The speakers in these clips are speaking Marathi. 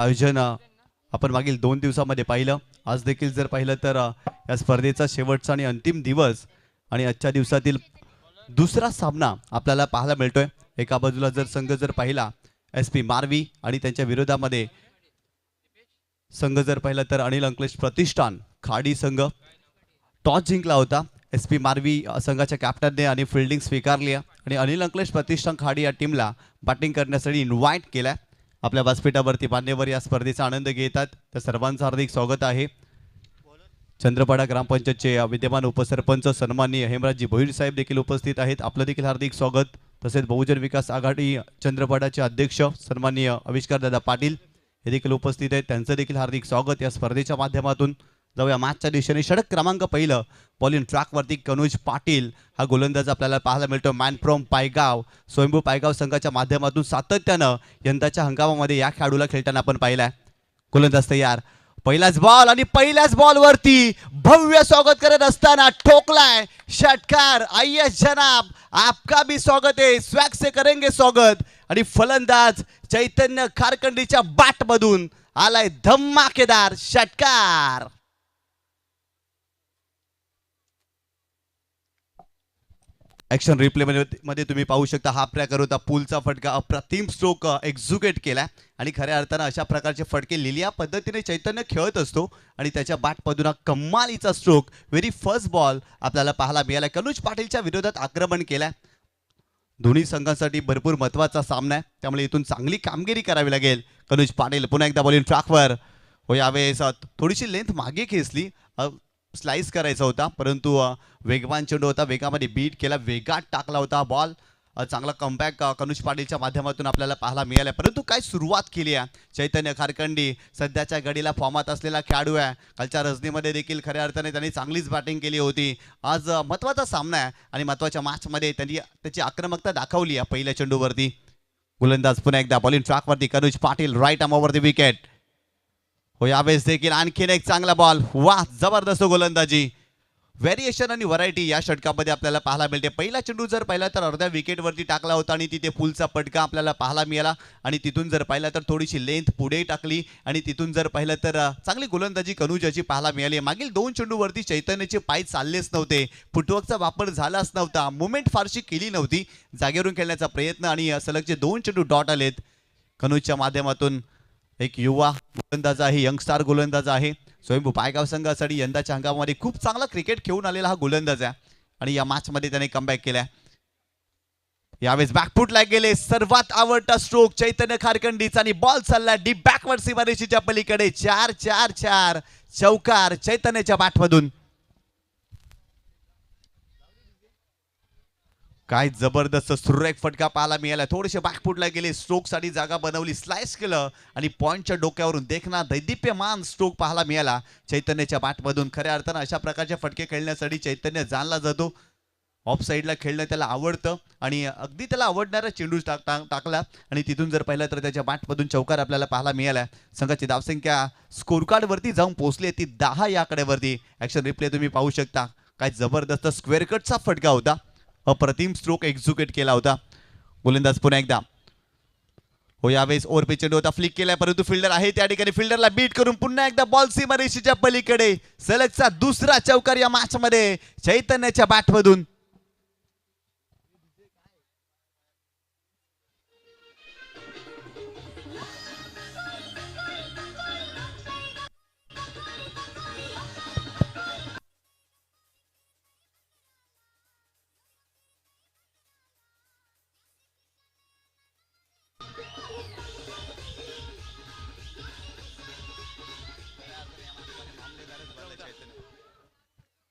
आयोजन आपण मागील 2 दिवसामध्ये पाहिलं. आज देखील जर पाहिलं तर या स्पर्धेचा शेवटचा आणि अंतिम दिवस आणि आजच्या दिवसातील दुसरा सामना आपल्याला पाहायला मिळतोय. एका बाजूला जर संघ जर पाहिला SP मारवी आणि त्यांच्या विरोधामध्ये संघ जर पाहिला तर अनिल अंकलेश प्रतिष्ठान खाडी संघ टॉस जिंकला होता. SP मारवी संघाच्या कॅप्टनने आणि फिल्डिंग स्वीकारली आणि अनिल अंकलेश प्रतिष्ठान खाडी या टीमला बॅटिंग करण्यासाठी इन्व्हाइट केलं. आपल्या व्यासपीठावरती मान्यवर या स्पर्धेचा आनंद घेतात. त्या सर्वांचं हार्दिक स्वागत आहे. चंद्रपाडा ग्रामपंचायतचे विद्यमान उपसरपंच सन्माननीय हेमराजजी भोईर साहेब देखील उपस्थित आहेत. आपलं देखील हार्दिक स्वागत. तसेच बहुजन विकास आघाडी चंद्रपाडाचे अध्यक्ष सन्माननीय आविष्कार दादा पाटील हे देखील उपस्थित आहेत. त्यांचं देखील हार्दिक स्वागत. या स्पर्धेच्या माध्यमातून जाऊया मॅचच्या दिशेने. षटक क्रमांक पहिलं बॉलिंग ट्रॅकवरती कनुज पाटील हा गोलंदाज आपल्याला पाहायला मिळतो. मॅन फ्रॉम पायगाव स्वयंभू पायगाव संघाच्या माध्यमातून सातत्यानं यंदाच्या हंगामामध्ये या खेळाडूला खेळताना आपण पाहिलाय. गोलंदाज तयार. पहिलाच बॉल आणि पहिल्याच बॉलवरती भव्य स्वागत करत असताना ठोकलाय षटकार. आइए जनाब आपका भी स्वागत है, स्वैग से करेंगे स्वागत. आणि फलंदाज चैतन्य खारकंडीच्या बॅट मधून आलाय धमाकेदार षटकार. ऍक्शन रिप्ले मध्ये तुम्ही पाहू शकता हा प्रकार होता पूलचा फटका. अप्रतिम स्ट्रोक एक्झिक्यूट केला आणि खऱ्या अर्थानं अशा प्रकारचे फटके लिहिल्या पद्धतीने चैतन्य खेळत असतो आणि त्याच्या बॅटमधून हा कमालीचा स्ट्रोक व्हेरी फर्स्ट बॉल आपल्याला पाहायला मिळाला. कनुज पाटीलच्या विरोधात आक्रमण केलं. दोन्ही संघांसाठी भरपूर महत्त्वाचा सामना आहे, त्यामुळे इथून चांगली कामगिरी करावी लागेल. कनुज पाटील पुन्हा एकदा बॉलिंग ट्रॅकवर. हो यावेळेस थोडीशी लेंथ मागे खेचली, स्लाइस करायचा होता परंतु वेगवान चेंडू होता, वेगामध्ये बीट केला, वेगात टाकला होता बॉल. चांगला कमबॅक कनुज पाटीलच्या माध्यमातून आपल्याला पाहायला मिळाला. परंतु काय सुरुवात केली आहे चैतन्य खारकंडी. सध्याच्या घडीला फॉर्मात असलेला खेळाडू आहे. कालच्या रजनीमध्ये देखील खऱ्या अर्थाने त्यांनी चांगलीच बॅटिंग केली होती. आज महत्त्वाचा सामना आहे आणि महत्त्वाच्या मॅचमध्ये त्यांनी त्याची आक्रमकता दाखवली आहे पहिल्या चेंडूवरती. गोलंदाज पुन्हा एकदा बॉलिंग ट्रॅकवरती Kanuj Patil right arm over the wicket. हो यावेळेस देखील आणखीन एक चांगला बॉल. वाह जबरदस्त गोलंदाजी. व्हेरिएशन आणि व्हरायटी या षटकामध्ये आपल्याला पाहायला मिळते. पहिला चेंडू जर पाहिला तर अर्ध्या विकेटवरती टाकला होता आणि तिथे पुलचा फटका आपल्याला पाहायला मिळाला. आणि तिथून जर पाहिला तर थोडीशी लेंथ पुढे टाकली आणि तिथून जर पाहिलं तर चांगली गोलंदाजी कनुजाची पाहायला मिळाली. मागील 2 चेंडूवरती चैतन्याचे पाय चाललेच नव्हते, फुटवर्कचा वापर झालाच नव्हता, मुवमेंट फारशी केली नव्हती. जागेवरून खेळण्याचा प्रयत्न आणि सलगचे 2 चेंडू डॉट आलेत कनुजच्या माध्यमातून. एक युवा गोलंदाज आहे, यंगस्टार गोलंदाज आहे. स्वयंभू पायगाव संघासाठी यंदाच्या हंगामामध्ये खूप चांगला क्रिकेट खेळून आलेला हा गोलंदाज आहे आणि या मॅच मध्ये त्याने कमबॅक केलाय. यावेळेस बॅकफुटला गेले. सर्वात आवडता स्ट्रोक चैतन्य खारकंडीचा आणि बॉल चालला डीप बॅकवर्ड सीमारेषेच्या पलीकडे. 4-4-4 चौकार चैतन्याच्या बॅटमधून. काय जबरदस्त सुरेख फटका पाहायला मिळाला. थोडेसे बॅकफुटला गेले, स्ट्रोक साठी जागा बनवली, स्लाइस केलं आणि पॉइंटच्या डोक्यावरून देखना दैदिप्यमान स्ट्रोक पाहायला मिळाला चैतन्याच्या बॅटमधून. खऱ्या अर्थानं अशा प्रकारचे फटके खेळण्यासाठी चैतन्य जाणला जातो. ऑफ साईडला खेळणं त्याला आवडतं आणि अगदी त्याला आवडणारा चेंडू टाकला आणि तिथून जर पाहिलं तर त्याच्या बॅटमधून चौकार आपल्याला पाहायला मिळाला. संघाची धावसंख्या स्कोर कार्ड वरती जाऊन पोहोचली ती 10 या आकड्यावरती. ऍक्शन रिप्ले तुम्ही पाहू शकता. काय जबरदस्त स्क्वेअर कटचा फटका होता, अप्रतिम स्ट्रोक एक्झिक्यूट केला होता. गोलंदाज पुन्हा एकदा. हो यावेळेस ओव्हर चेंडू होता, फ्लिक केलाय परंतु फिल्डर आहे त्या ठिकाणी. फिल्डरला बीट करून पुन्हा एकदा बॉल सीमारेषेच्या पलीकडे. सलगचा दुसरा चौकार या मॅच मध्ये चैतन्याच्या बॅटमधून.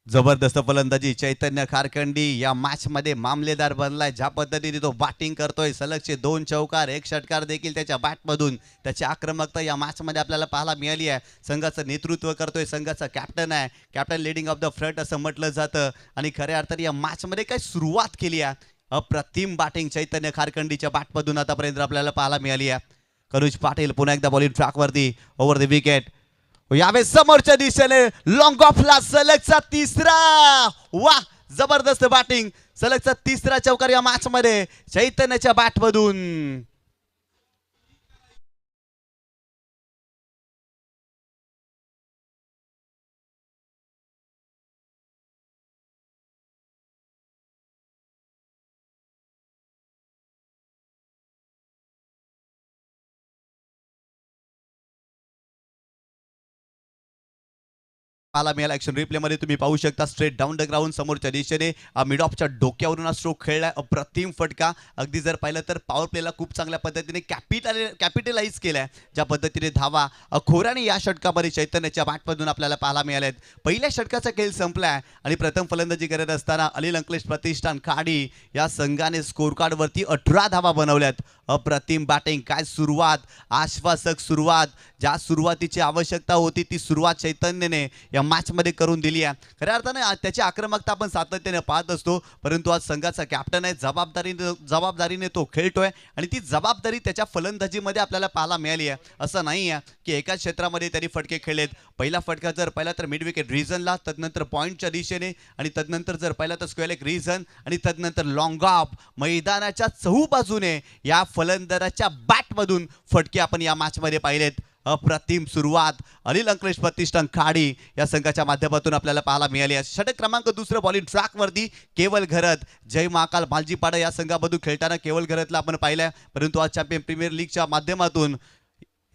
जबरदस्त फलंदाजी चैतन्य खारकंडी या मॅच मध्ये मामलेदार बनलाय. ज्या पद्धतीने तो बॅटिंग करतोय, सलगचे 2 चौकार, 1 षटकार देखील त्याच्या बॅटमधून. त्याची आक्रमकता या मॅच मध्ये आपल्याला पाहायला मिळाली आहे. संघाचं नेतृत्व करतोय, संघाचा कॅप्टन आहे, captain leading of the front असं म्हटलं जातं. आणि खऱ्या अर्थाने या मॅच मध्ये काय सुरुवात केली आहे, अप्रतिम बॅटिंग चैतन्य खारकंडीच्या बॅटमधून आतापर्यंत आपल्याला पाहायला मिळाली आहे. कनुज पाटील पुन्हा एकदा बॉलिंग ट्रॅकवरती ओव्हर द विकेट. यावेळेस समोरच्या दिशेने लॉंग ऑफला सलगचा तिसरा. वाह जबरदस्त बॅटिंग, सलगचा तिसरा चौकार या मॅच मध्ये चैतन्याच्या बॅटमधून. पाहायला मिळाला ॲक्शन रिप्लेमध्ये तुम्ही पाहू शकता स्ट्रेट डाऊन द ग्राउंड समोरच्या दिशेने मिड ऑफच्या डोक्यावरून हा स्ट्रोक खेळलाय. अप्रतिम फटका. अगदी जर पाहिलं तर पॉवर प्लेला खूप चांगल्या पद्धतीने कॅपिटलाइज केलाय. ज्या पद्धतीने धावा खोऱ्याने या षटकामध्ये चैतन्याच्या बॅटमधून आपल्याला पाहायला मिळाल्यात. पहिल्या षटकाचा खेळ संपलाय आणि प्रथम फलंदाजी करत असताना अनिल अंकलेश प्रतिष्ठान खाडी या संघाने स्कोर कार्डवरती 18 धावा बनवल्यात. अप्रतिम बॅटिंग. काय सुरुवात, आश्वासक सुरुवात. ज्या सुरुवातीची आवश्यकता होती ती सुरुवात चैतन्यने या मॅचमध्ये करून दिली आहे. खऱ्या अर्थाने त्याची आक्रमकता आपण सातत्याने पाहत असतो, परंतु आज संघाचा कॅप्टन आहे. जबाबदारीने तो खेळतोय आणि ती जबाबदारी त्याच्या फलंदाजीमध्ये आपल्याला पाहायला मिळाली आहे. असं नाही आहे की एकाच क्षेत्रामध्ये त्यांनी फटके खेळलेत. पहिला फटका जर पाहिला तर मिड विकेट रिझनला, तदनंतर पॉईंटच्या दिशेने आणि तदनंतर जर पाहिला तर स्क्वेअर लेग रिझन आणि तदनंतर लॉंग ऑफ. मैदानाच्या चहूबाजूने या फलंदाजाच्या बॅटमधून फटके आपण या मॅचमध्ये पाहिलेत. अप्रतिम सुरुवात अनिल अंकलेश प्रतिष्ठान खाडी या संघाच्या माध्यमातून आपल्याला पाहायला मिळाली आहे. षटक क्रमांक 2 बॉलिंग ट्रॅकवरती केवल घरत. जय महाकाल मालजीपाडा या संघामधून खेळताना केवल घरतला आपण पाहिलंय, परंतु आज चॅम्पियन प्रीमियर लीगच्या माध्यमातून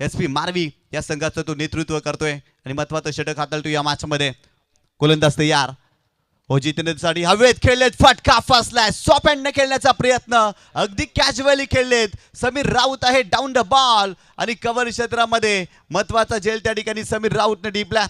SP मारवी या संघाचं तो नेतृत्व करतोय आणि महत्वाचं षटक हाताळतो या मॅचमध्ये. गोलंदाज तयार. जिंकण्यासाठी हवेत खेळलेत. फटका फसलाय. सॉफ्ट हँडने खेळण्याचा प्रयत्न अगदी कॅज्युअली खेळलेत. समीर राऊत आहे डाऊन द बॉल आणि कव्हर क्षेत्रामध्ये महत्वाचा झेल त्या ठिकाणी समीर राऊतने टिपला.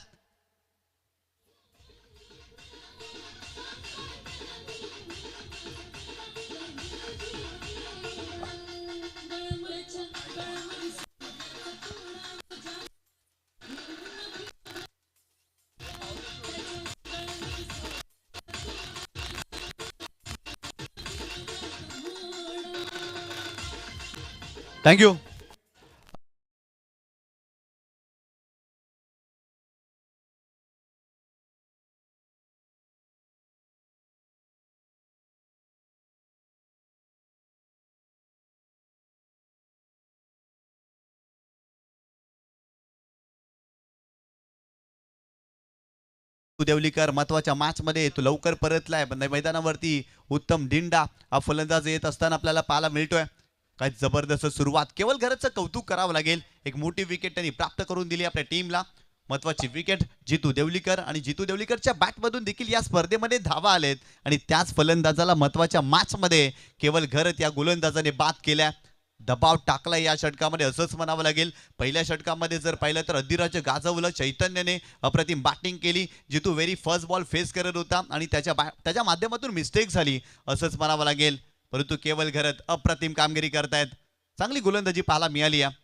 थँक्यू. देवलीकर महत्वाच्या मॅचमध्ये तो लवकर परतलाय. मैदानावरती उत्तम डिंडा हा फलंदाज येत असताना आपल्याला पाहायला मिळतोय. काय जबरदस्त सुरुवात. केवल घरचं कौतुक करावं लागेल. एक मोठी विकेट त्यांनी प्राप्त करून दिली आपल्या टीमला. महत्वाची विकेट जितू देवलीकर आणि जितू देवलीकरच्या बॅटमधून देखील या स्पर्धेमध्ये धावा आलेत आणि त्याच फलंदाजाला महत्वाच्या मॅचमध्ये केवल घरत या गोलंदाजाने बाद केल्या. दबाव टाकला या षटकामध्ये असंच म्हणावं लागेल. पहिल्या षटकामध्ये जर पाहिलं तर अधिराज्य गाजवलं. चैतन्यने अप्रतिम बॅटिंग केली. जितू व्हेरी फर्स्ट बॉल फेस करत होता आणि त्याच्या माध्यमातून मिस्टेक झाली असंच म्हणावं लागेल, परंतु केवल घरत अप्रतिम कामगिरी करतायत. चांगली गोलंदाजी पाहायला मिळाली आहे.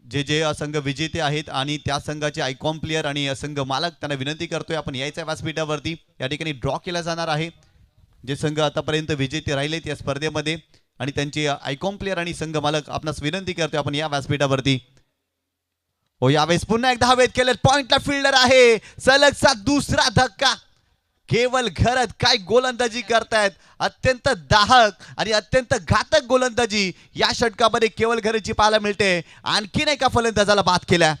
जे संघ विजेते आहेत आणि त्या संघाचे आयकॉन प्लेयर आणि संघ मालक त्यांना विनंती करतोय आपण यायच्या व्यासपीठावरती. या ठिकाणी ड्रॉ केला जाणार आहे. जे संघ आतापर्यंत विजेते राहिलेत या स्पर्धेमध्ये आणि त्यांचे आयकॉन प्लेयर आणि संघ मालक आपणास विनंती करतोय आपण या व्यासपीठावरती. यावेळेस पुन्हा एकदा हवेत केलेत. पॉइंटला फिल्डर आहे. सलगचा दुसरा धक्का. केवल घरत काय गोलंदाजी करतायत. अत्यंत दाहक आणि अत्यंत घातक गोलंदाजी या षटकामध्ये केवल घरची पाहायला मिळते. आणखीन एका फलंदाजाला बाद केला.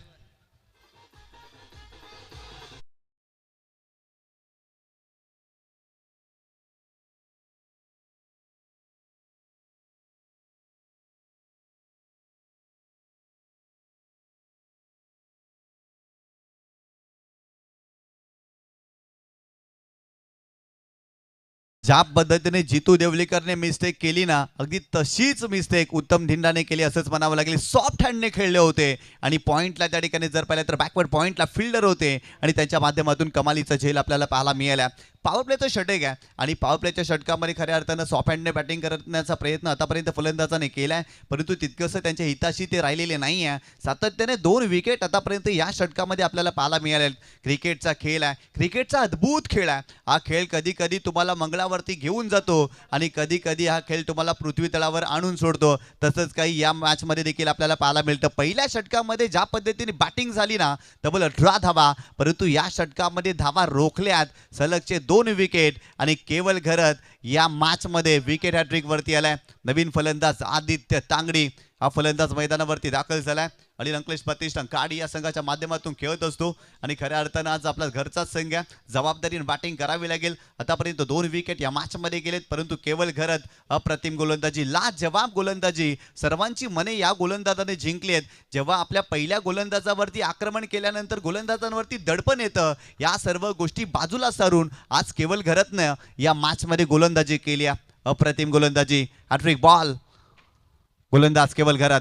ज्या पद्धतीने जितू देवलीकरने मिस्टेक केली ना, अगदी तशीच मिस्टेक उत्तम धिंडाने केली असंच म्हणावं लागेल. सॉफ्ट हँडने खेळले होते आणि पॉइंटला त्या ठिकाणी जर पाहिलं तर बॅकवर्ड पॉइंटला फिल्डर होते आणि त्यांच्या माध्यमातून कमालीचा झेल आपल्याला पाहायला मिळाला. पॉवर प्लेचं षटक आहे आणि पॉवर प्लेच्या षटकामध्ये खऱ्या अर्थानं सॉफ्ट हँडने बॅटिंग करण्याचा प्रयत्न आतापर्यंत फलंदाजाने केलाय, परंतु तितकंसं त्यांच्या हिताशी ते राहिलेले नाही आहे. सातत्याने 2 विकेट आतापर्यंत या षटकामध्ये आपल्याला पाहायला मिळाले. क्रिकेटचा खेळ आहे. क्रिकेटचा अद्भुत खेळ आहे. हा खेळ कधी कधी तुम्हाला मंगळावरती घेऊन जातो आणि कधी कधी हा खेळ तुम्हाला पृथ्वी तळावर आणून सोडतो. तसंच काही या मॅचमध्ये देखील आपल्याला पाहायला मिळतं. पहिल्या षटकामध्ये ज्या पद्धतीने बॅटिंग झाली ना, तब्बल 18 धावा, परंतु या षटकामध्ये धावा रोखल्यात. सलगचे 2 विकेट आणि केवल घरत या मॅचमध्ये विकेट हॅट्रिक वरती आलाय. नवीन फलंदाज आदित्य तांगडी हा फलंदाज मैदानावरती दाखल झालाय. अनिल अंकलेश प्रतिष्ठान काडी या संघाच्या माध्यमातून खेळत असतो आणि खऱ्या अर्थानं आज आपला घरचाच संघ आहे. जबाबदारीने बॅटिंग करावी लागेल. आतापर्यंत 2 विकेट या मॅचमध्ये गेलेत, परंतु केवल घरत अप्रतिम गोलंदाजी, लाजवाब गोलंदाजी, सर्वांची मने या गोलंदाजाने जिंकली आहेत. जेव्हा आपल्या पहिल्या गोलंदाजावरती आक्रमण केल्यानंतर गोलंदाजांवरती दडपण येतं, या सर्व गोष्टी बाजूला सारून आज केवल घरतनं या मॅचमध्ये गोलंदाजी केली आहे. अप्रतिम गोलंदाजी, हॅट्रिक बॉल, गोलंदाज केवल घरात.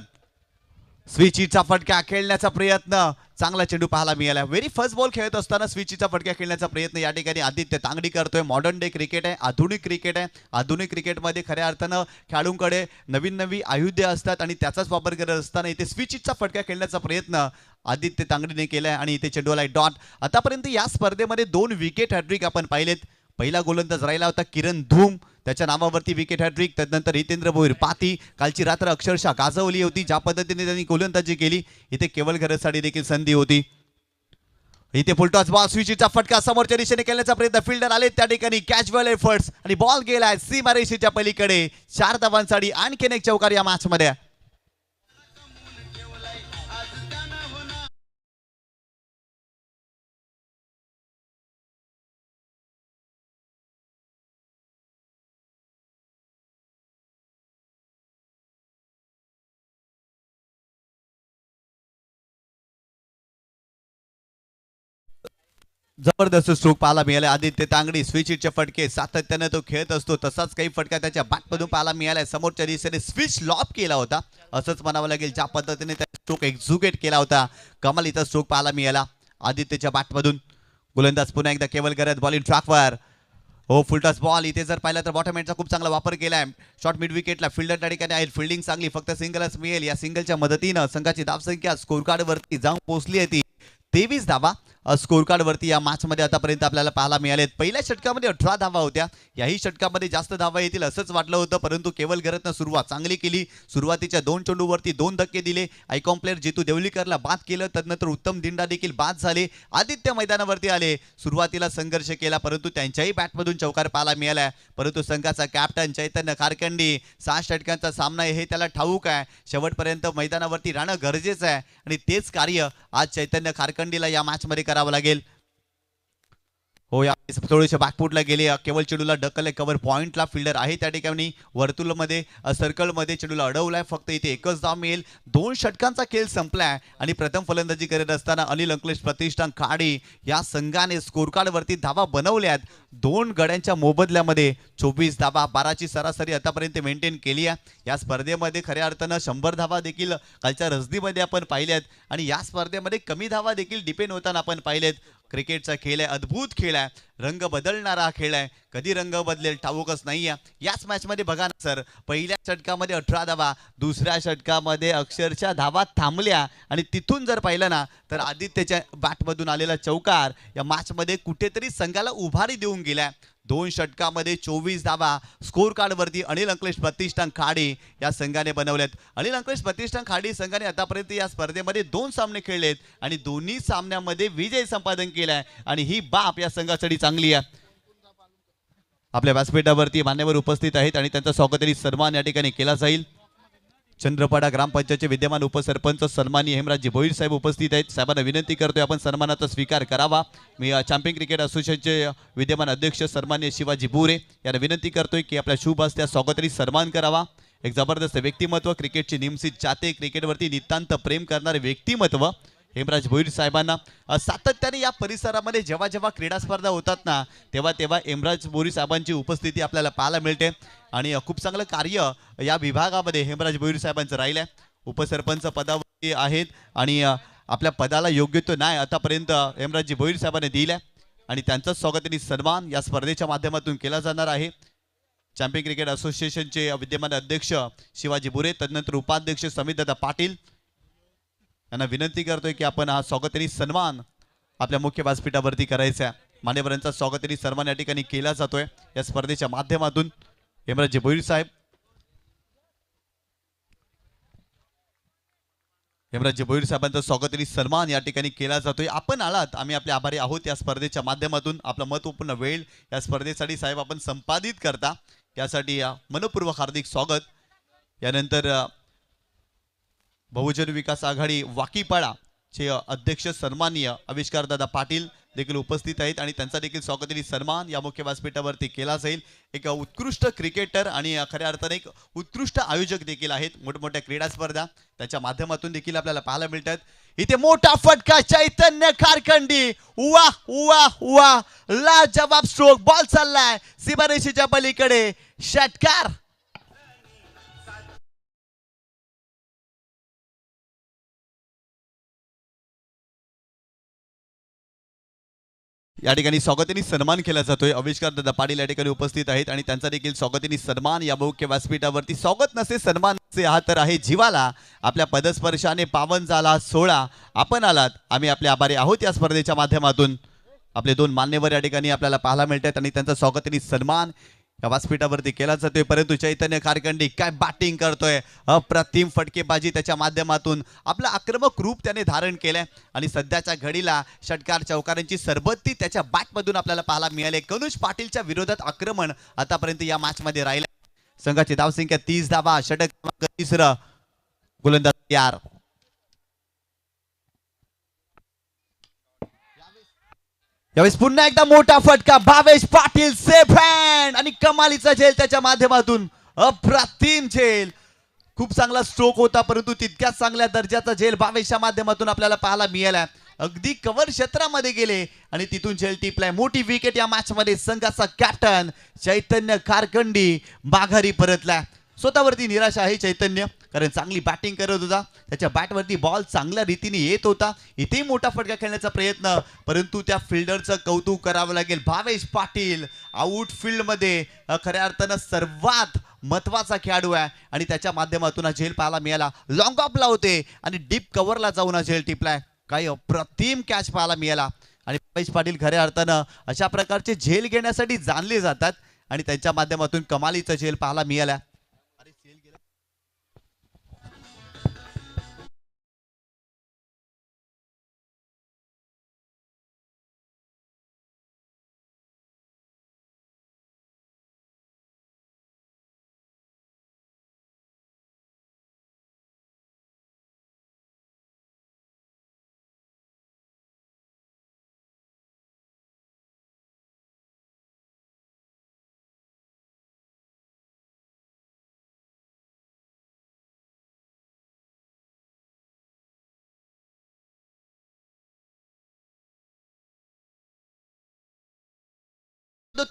स्विचीचा फटका खेळण्याचा प्रयत्न, चांगला चेंडू पाहायला मिळाला. व्हेरी फर्स्ट बॉल खेळत असताना स्विचीचा फटका खेळण्याचा प्रयत्न या ठिकाणी आदित्य तांगडी करतोय. मॉडर्न डे क्रिकेट आहे, आधुनिक क्रिकेट आहे. आधुनिक क्रिकेटमध्ये खऱ्या अर्थानं खेळाडूंकडे नवीन नवी आयुध्य असतात आणि त्याचाच वापर करत असताना इथे स्विचीचा फटका खेळण्याचा प्रयत्न आदित्य तांगडीने केलाय आणि इथे चेंडूला डॉट. आतापर्यंत या स्पर्धेमध्ये 2 विकेट हॅट्रिक आपण पाहिलेत. पहिला गोलंदाज राहिला होता किरण धूम, त्याच्या नावावरती विकेट हॅट्रिक. त्यानंतर हितेंद्र भोईर पाती, कालची रात्र अक्षरशः गाजवली होती. ज्या पद्धतीने त्यांनी गोलंदाजी केली, इथे केवल घरसाठी देखील संधी होती. इथे फुलटॉस बॉल, स्विचीचा फटका समोरच्या दिशेने खेळण्याचा प्रयत्न, फिल्डर आले त्या ठिकाणी, कॅज्युअल एफर्ट्स आणि बॉल गेलाय सीमारेषेच्या पलीकडे. 4 धावांसाठी आणखीन एक चौकार या मॅच मध्ये. जबरदस्त स्ट्रोक पाहायला मिळाला. आदित्य तांगडी स्विचचे फटके सातत्याने तो खेळत असतो, तसाच काही फटका त्याच्या बॅटमधून पाहायला मिळालाय. समोरच्या दिशेने स्विच लॉप केला होता, असंच म्हणावं लागेल. ज्या पद्धतीने त्या स्ट्रोक एक्झिक्यूट केला होता, कमाल इथं स्ट्रोक पाहायला मिळाला आदित्यच्या बॅटमधून. गोलंदाज पुन्हा एकदा केवल घरत, बॉलिंग ट्रॅकवर. हो, फुलटॉस बॉल. इथे जर पाहिलं तर बॉटम एंडचा खूप चांगला वापर केलाय. शॉर्ट मिड विकेटला फिल्डर त्या ठिकाणी आहे. फिल्डिंग चांगली, फक्त सिंगलच मिळेल. या सिंगलच्या मदतीनं संघाची धावसंख्या स्कोर कार्ड वरती जाऊन पोहोचली आहे ती 23 धावा स्कोर कार्ड वरती या मॅच मध्ये आतापर्यंत आपल्याला पाहायला मिळालेत. पहिल्या षटकामध्ये 18 धावा होत्या. याही षटकामध्ये जास्त धावा येतील असंच वाटलं होतं, परंतु केवल घरतनं सुरुवात चांगली केली. सुरुवातीच्या 2 चेंडूवरती 2 धक्के दिले. आयकॉन प्लेअर जितू देवलीकरला बाद केलं, त्यानंतर उत्तम दिंडा देखील बाद झाले. आदित्य मैदानावरती आले, सुरुवातीला संघर्ष केला, परंतु त्यांच्याही बॅटमधून चौकार पाहायला मिळाला. परंतु संघाचा कॅप्टन चैतन्य खारकंडी, 6 षटकांचा सामना हे त्याला ठाऊक आहे. शेवटपर्यंत मैदानावरती राहणं गरजेचं आहे आणि तेच कार्य आज चैतन्य खारकंडीला या मॅच मध्ये करावं लागेल. हो, या थोडेसे बॅकफुटला गेले. केवल चेंडूला ढकलले कव्हर पॉइंटला. फिल्डर आहे त्या ठिकाणी वर्तुळमध्ये, सर्कलमध्ये चेंडूला अडवलाय. फक्त इथे एकच धाव मिळेल. 2 षटकांचा खेळ संपलाय आणि प्रथम फलंदाजी करत असताना अनिल अंकलेश प्रतिष्ठान खाडी या संघाने स्कोर कार्ड वरती धावा बनवल्यात. 2 गड्यांच्या मोबदल्यामध्ये 24 धावा, 12ची सरासरी आतापर्यंत मेंटेन केली आहे. या स्पर्धेमध्ये खऱ्या अर्थानं 100 धावा देखील कालच्या रजनीमध्ये आपण पाहिल्यात आणि या स्पर्धेमध्ये कमी धावा देखील डिपेंड होताना आपण पाहिलेत. क्रिकेटचा खेळ आहे, अद्भुत खेळ आहे, रंग बदलणारा खेळ आहे. कधी रंग बदलेल ठाऊकच नाहीये. याच मॅच मध्ये बघा ना सर, पहिल्या षटकामध्ये 18 धावा, दुसऱ्या षटकामध्ये अक्षरशः धावा थांबल्या आणि तिथून जर पाहिलं ना तर आदित्यच्या बॅटमधून आलेला चौकार या मॅच मध्ये कुठेतरी संघाला उभारी देऊन गेलाय. 2 षटकामध्ये 24 धावा स्कोर कार्ड वरती अनिल अंकलेश प्रतिष्ठान खाडी या संघाने बनवल्यात. अनिल अंकलेश प्रतिष्ठान खाडी संघाने आतापर्यंत या स्पर्धेमध्ये 2 सामने खेळलेत आणि दोन्ही सामन्यामध्ये विजय संपादन केलाय आणि ही बाब या संघासाठी चांगली आहे. आपल्या व्यासपीठावरती मान्यवर उपस्थित आहेत आणि त्यांचा स्वागताने सन्मान या ठिकाणी केला जाईल. चंद्रपाडा ग्रामपंचायतचे विद्यमान उपसरपंच सन्माननीय हेमराजजी भोईर साहेब उपस्थित आहेत. साहेबांना विनंती करतोय आपण सन्मानाचा स्वीकार करावा. मी चॅम्पियन क्रिकेट असोसिएशनचे विद्यमान अध्यक्ष सन्माननीय शिवाजी बुरे यांना विनंती करतोय की आपल्या शुभ हस्ते सौगतरी सन्मान करावा. एक जबरदस्त व्यक्तिमत्व, क्रिकेटचे निमसित चाहते, क्रिकेटवरती नितांत प्रेम करणारे व्यक्तिमत्व हेमराज भोईर साहेबांना. सातत्याने या परिसरामध्ये जेव्हा जेव्हा क्रीडा स्पर्धा होतात ना तेव्हा तेव्हा हेमराज भोईर साहेबांची उपस्थिती आपल्याला पाहायला मिळते आणि खूप चांगलं कार्य या विभागामध्ये हेमराज भोईर साहेबांचं राहिलं आहे. उपसरपंच पदावरती आहेत आणि आपल्या पदाला योग्य तो न्याय आतापर्यंत हेमराजजी भोईर साहेबांनी दिलाय आणि त्यांचा स्वागताने सन्मान या स्पर्धेच्या माध्यमातून केला जाणार आहे. चॅम्पियन क्रिकेट असोसिएशनचे विद्यमान अध्यक्ष शिवाजी बुरे, तदनंतर उपाध्यक्ष समितदादा पाटील यांना विनंती करतोय की आपण हा स्वागताने सन्मान आपल्या मुख्य व्यासपीठावरती करायचा आहे. मान्यवरांचा स्वागताने सन्मान या ठिकाणी केला जातोय या स्पर्धेच्या माध्यमातून. हेमराजजी भोईर साहेब, हेमराजजी भोईर साहेबांचा स्वागताने सन्मान या ठिकाणी केला जातोय. आपण आलात, आम्ही आपले आभारी आहोत. या स्पर्धेच्या माध्यमातून आपला महत्त्वपूर्ण वेळ या स्पर्धेसाठी साहेब आपण संपादित करता, यासाठी मनपूर्वक हार्दिक स्वागत. यानंतर बहुजन विकास आघाडी वाकीपाडा चे अध्यक्ष सन्माननीय आविष्कार दादा पाटील देखील उपस्थित आहेत आणि त्यांचा देखील स्वागताने सन्मान या मुख्य व्यासपीठावरती केला जाईल। एक उत्कृष्ट क्रिकेटर आणि खऱ्या अर्थाने एक उत्कृष्ट आयोजक देखील आहेत। मोठमोठ्या क्रीडा स्पर्धा त्याच्या माध्यमातून देखील आपल्याला पाहायला मिळतात। इथे मोठा फटका चैतन्य कारखंडी वा वा वा लाजवाब स्ट्रोक बॉल चाललाय सीमारेषेच्या पलीकडे षटकार। या ठिकाणी स्वागताने सन्मान केला जातोय। आविष्कार दादा पाटील या ठिकाणी उपस्थित आहेत आणि त्यांचा देखील स्वागताने सन्मान या मुख्य व्यासपीठावरती स्वागत नसे सन्मान से हा तर आहे जीवाला। आपल्या पदस्पर्शाने पावन झाला सोहळा आपण आलात आम्ही आपले आभारी आहोत। या स्पर्धेच्या माध्यमातून आपले दोन मान्यवर या ठिकाणी आपल्याला पाहायला मिळतात आणि त्यांचा स्वागताने सन्मान या व्यासपीठावरती केला जातोय। परंतु चैतन्य कारखंडी काय बॅटिंग करतोय, अप्रतिम फटकेबाजी त्याच्या माध्यमातून आपलं आक्रमक रूप त्याने धारण केलंय आणि सध्याच्या घडीला षटकार चौकारांची सरबत्ती त्याच्या बॅटमधून आपल्याला पाहायला मिळाले। कनुज पाटीलच्या विरोधात आक्रमण आतापर्यंत या मॅच मध्ये राहिलं। संघाची धावसंख्या 30 धावा, षटक क्रमांक 3 गोलंदाज तयार। यावेळेस पुन्हा एकदा मोठा फटका भावेश पाटील सेफ हँड आणि कमालीचा झेल त्याच्या माध्यमातून अप्रतिम झेल। खूप चांगला स्ट्रोक होता परंतु तितक्याच चांगल्या दर्जाचा झेल भावेशच्या माध्यमातून आपल्याला पाहायला मिळाला। अगदी कव्हर क्षेत्रामध्ये गेले आणि तिथून झेल टिपलाय। मोठी विकेट या मॅच मध्ये संघाचा कॅप्टन चैतन्य कारखंडी माघारी परतलाय। स्वतःवरती निराश आहे चैतन्य कारण चांगली बॅटिंग करत होता, त्याच्या बॅटवरती बॉल चांगल्या रीतीने येत होता। इथेही मोठा फटका खेळण्याचा प्रयत्न परंतु त्या फिल्डरचं कौतुक करावं लागेल। भावेश पाटील आउटफील्ड मध्ये खऱ्या अर्थानं सर्वात महत्वाचा खेळाडू आहे आणि त्याच्या माध्यमातून हा झेल पाहायला मिळाला। लॉंग ऑफ लावते आणि डीप कव्हरला जाऊन हा झेल टिपलाय। काही अप्रतिम कॅच पाहायला मिळाला आणि भावेश पाटील खऱ्या अर्थानं अशा प्रकारचे झेल घेण्यासाठी जाणले जातात आणि त्यांच्या माध्यमातून कमालीचा झेल पाहायला मिळाला।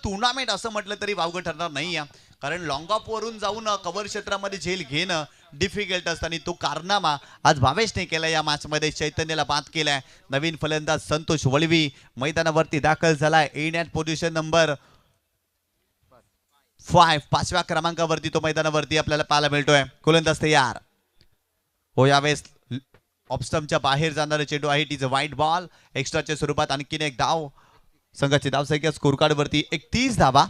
टुर्नामेंट असं म्हटलं तरी वावगं ठरणार नाही या कारण लॉंग ऑफ वरून जाऊन कव्हर क्षेत्रामध्ये झेल घेणं डिफिकल्ट असतं आणि तो कारनामा आज भावेशने केला। या मॅच मध्ये चैतन्यला बाद केलाय। नवीन फलंदाज संतोष वळवी मैदानावरती दाखल झालाय। इन ॲट पोझिशन नंबर 5 5व्या क्रमांकावरती तो मैदानावरती आपल्याला पाहायला मिळतोय। गोलंदाज तयार हो। यावेळेस ऑफस्टम्पच्या बाहेर जाणारा चेंडू आहे। टीज वाईट बॉल एक्स्ट्राच्या स्वरूपात आणखीन एक धाव। संघाची धावसंख्या स्कोर कार्ड वरती 31 धावा।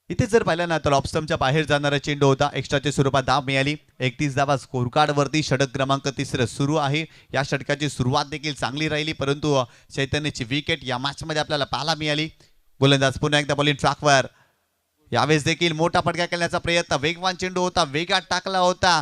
इथे जर पाहिलं ना तर ऑफस्टम्पच्या बाहेर जाणारा चेंडू होता, एक्स्ट्राच्या स्वरूपात धाव मिळाली। 31 धावा स्कोर कार्ड वरती। षटक क्रमांक 3 सुरू आहे। या षटकाची सुरुवात देखील चांगली राहिली परंतु चैतन्यची विकेट या मॅच मध्ये आपल्याला पाहायला मिळाली। गोलंदाज पुन्हा एकदा बॉलिंग ट्रॅकवर। यावेळेस देखील मोठा फटका खेळण्याचा प्रयत्न, वेगवान चेंडू होता, वेगात टाकला होता।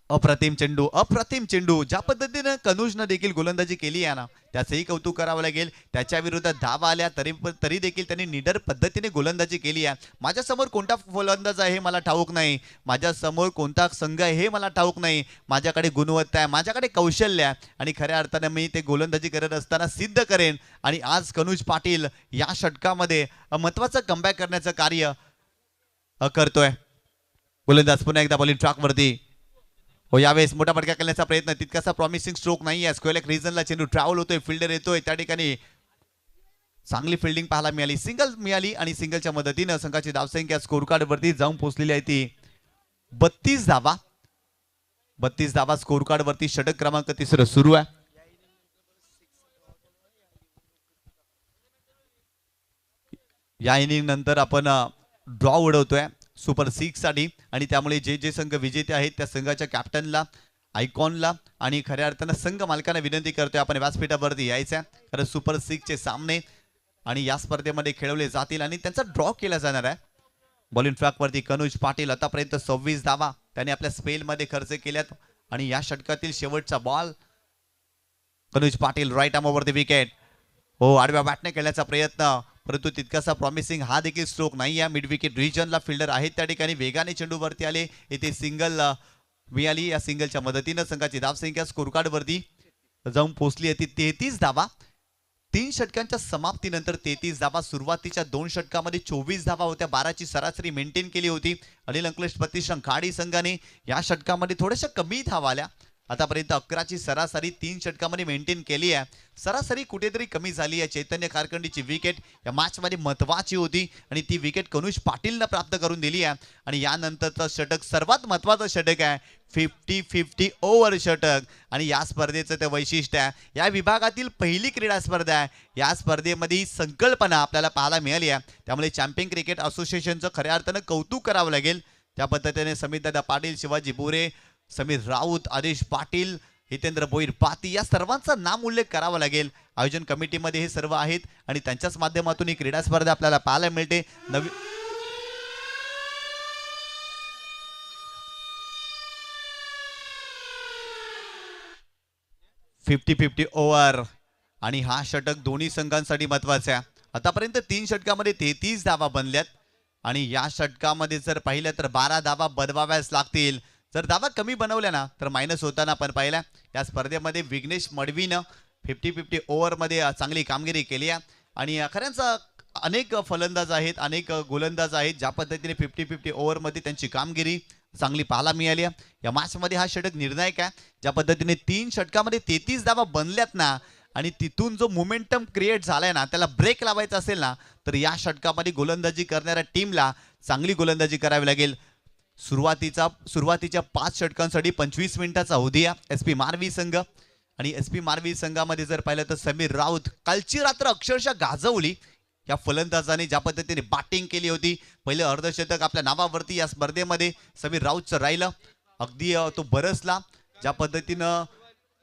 अप्रतिम चेंडू ज्या पद्धतीने कनुजनं देखील गोलंदाजी केली आहे ना त्याचंही कौतुक करावं लागेल। त्याच्या विरोधात धावा आल्या तरी देखील त्यांनी निडर पद्धतीने गोलंदाजी केली आहे। माझ्या समोर कोणता फलंदाज आहे हे मला ठाऊक नाही, माझ्या समोर कोणता संघ आहे हे मला ठाऊक नाही। माझ्याकडे गुणवत्ता आहे, माझ्याकडे कौशल्य आहे आणि खऱ्या अर्थाने मी ते गोलंदाजी करत असताना सिद्ध करेन आणि आज कनुज पाटील या षटकामध्ये महत्वाचं कमबॅक करण्याचं कार्य करतोय। गोलंदाज पुन्हा एकदा बॉलिंग ट्रॅकवरती हो। यावेळेस मोठा फटका खेळण्याचा प्रयत्न, तितकासा प्रॉमिसिंग स्ट्रोक नाही आहे। स्क्वेअर लेग रीजनला चेंडू ट्रॅव्हल होतोय, फिल्डर येतोय, त्या ठिकाणी चांगली फिल्डिंग पाहायला मिळाली। सिंगल मिळाली आणि सिंगलच्या मदतीने संघाची धावसंख्या स्कोर कार्ड वरती जाऊन पोहोचलेली आहे ती 32 धावा। 32 धावा स्कोर कार्ड वरती। षटक क्रमांक 3 सुरू आहे। या इनिंग नंतर आपण ड्रॉ उडवतोय सुपर 6 साठी आणि त्यामुळे जे जे संघ विजेते आहेत त्या संघाच्या कॅप्टनला, आयकॉनला आणि खऱ्या अर्थानं संघ मालकांना विनंती करतोय आपण व्यासपीठावरती यायचं कारण सुपर 6 चे सामने आणि या स्पर्धेमध्ये खेळवले जातील आणि त्यांचा ड्रॉ केला जाणार आहे. बॉलिंग ट्रॅकवरती कनुज पाटील आतापर्यंत 26 धावा त्याने आपल्या स्पेलमध्ये खर्च केल्यात आणि या षटकातील शेवटचा बॉल. कनुज पाटील राईट आर्मवरती विकेट. हो, आडव्या बॅटने खेळण्याचा प्रयत्न, परंतु तितकासा प्रॉमिसिंग हा देखील स्ट्रोक नाही आहे. मिड विकेट रिजनला फिल्डर आहेत त्या ठिकाणी वेगाने चेंडूवरती आले. येथे सिंगल मिळाली. या सिंगलच्या मदतीनं संघाची धावसंख्या स्कोर कार्डवरती जाऊन पोहोचली होती 33 धावा. 3 षटकांच्या समाप्तीनंतर 33 धावा. सुरुवातीच्या 2 षटकामध्ये 24 धावा होत्या. 12ची सरासरी मेंटेन केली होती. अनिल अंकलेश प्रतिष्ठान खाडी संघाने या षटकामध्ये थोड्याशा कमी धावा आल्या. आतापर्यंत 11ची सरासरी 3 षटकामध्ये मेंटेन केली आहे. सरासरी कुठेतरी कमी झाली आहे. चैतन्य कारखंडीची विकेट या मॅचमध्ये महत्वाची होती आणि ती विकेट कनुज पाटीलनं प्राप्त करून दिली आहे. आणि यानंतरचं षटक सर्वात महत्वाचं षटक आहे. 50-50 ओव्हर षटक आणि या स्पर्धेचं ते वैशिष्ट्य आहे. या विभागातील पहिली क्रीडा स्पर्धा आहे. या स्पर्धेमध्ये संकल्पना आपल्याला पाहायला मिळाली आहे. त्यामुळे चॅम्पियन क्रिकेट असोसिएशनचं खऱ्या अर्थानं कौतुक करावं लागेल. त्या पद्धतीने समीरदादा पाटील, शिवाजी बोरे, समीर राऊत, आदेश पाटील, हितेंद्र बोईर पाती या सर्वांचा नाम उल्लेख करावा लागेल. आयोजन कमिटीमध्ये हे सर्व आहेत आणि त्यांच्याच माध्यमातून ही क्रीडा स्पर्धा आपल्याला पाहायला मिळते. 50-50 ओव्हर आणि हा षटक दोन्ही संघांसाठी महत्वाचा आहे. आतापर्यंत 3 षटकामध्ये 33 धावा बनल्यात आणि या षटकामध्ये जर पाहिलं तर 12 धावा बनवाव्याच लागतील. जर धावा कमी बनवल्या ना तर मायनस होताना आपण पाहिलं. या स्पर्धेमध्ये विघ्नेश मडवीनं 50-50 ओव्हरमध्ये चांगली कामगिरी केली आहे आणि खऱ्यांचा अनेक फलंदाज आहेत, अनेक गोलंदाज आहेत ज्या पद्धतीने 50-50 ओव्हरमध्ये त्यांची कामगिरी चांगली पाहायला मिळाली आहे. या मॅचमध्ये हा षटक निर्णायक आहे. ज्या पद्धतीने 3 षटकामध्ये 33 धावा बनल्यात ना आणि तिथून जो मोमेंटम क्रिएट झालाय ना त्याला ब्रेक लावायचा असेल ना तर या षटकामध्ये गोलंदाजी करणाऱ्या टीमला चांगली गोलंदाजी करावी लागेल. सुरुवातीच्या 5 षटकांसाठी 25 मिनिटाचा अवधी आहे. SP मारवी संघ आणि SP मारवी संघामध्ये जर पाहिलं तर समीर राऊत कालची रात्र अक्षरशः गाजवली. या फलंदाजाने ज्या पद्धतीने बॅटिंग केली होती, पहिलं अर्धशतक आपल्या नावावरती या स्पर्धेमध्ये समीर राऊतचं राहिलं. अगदी तो बरसला. ज्या पद्धतीनं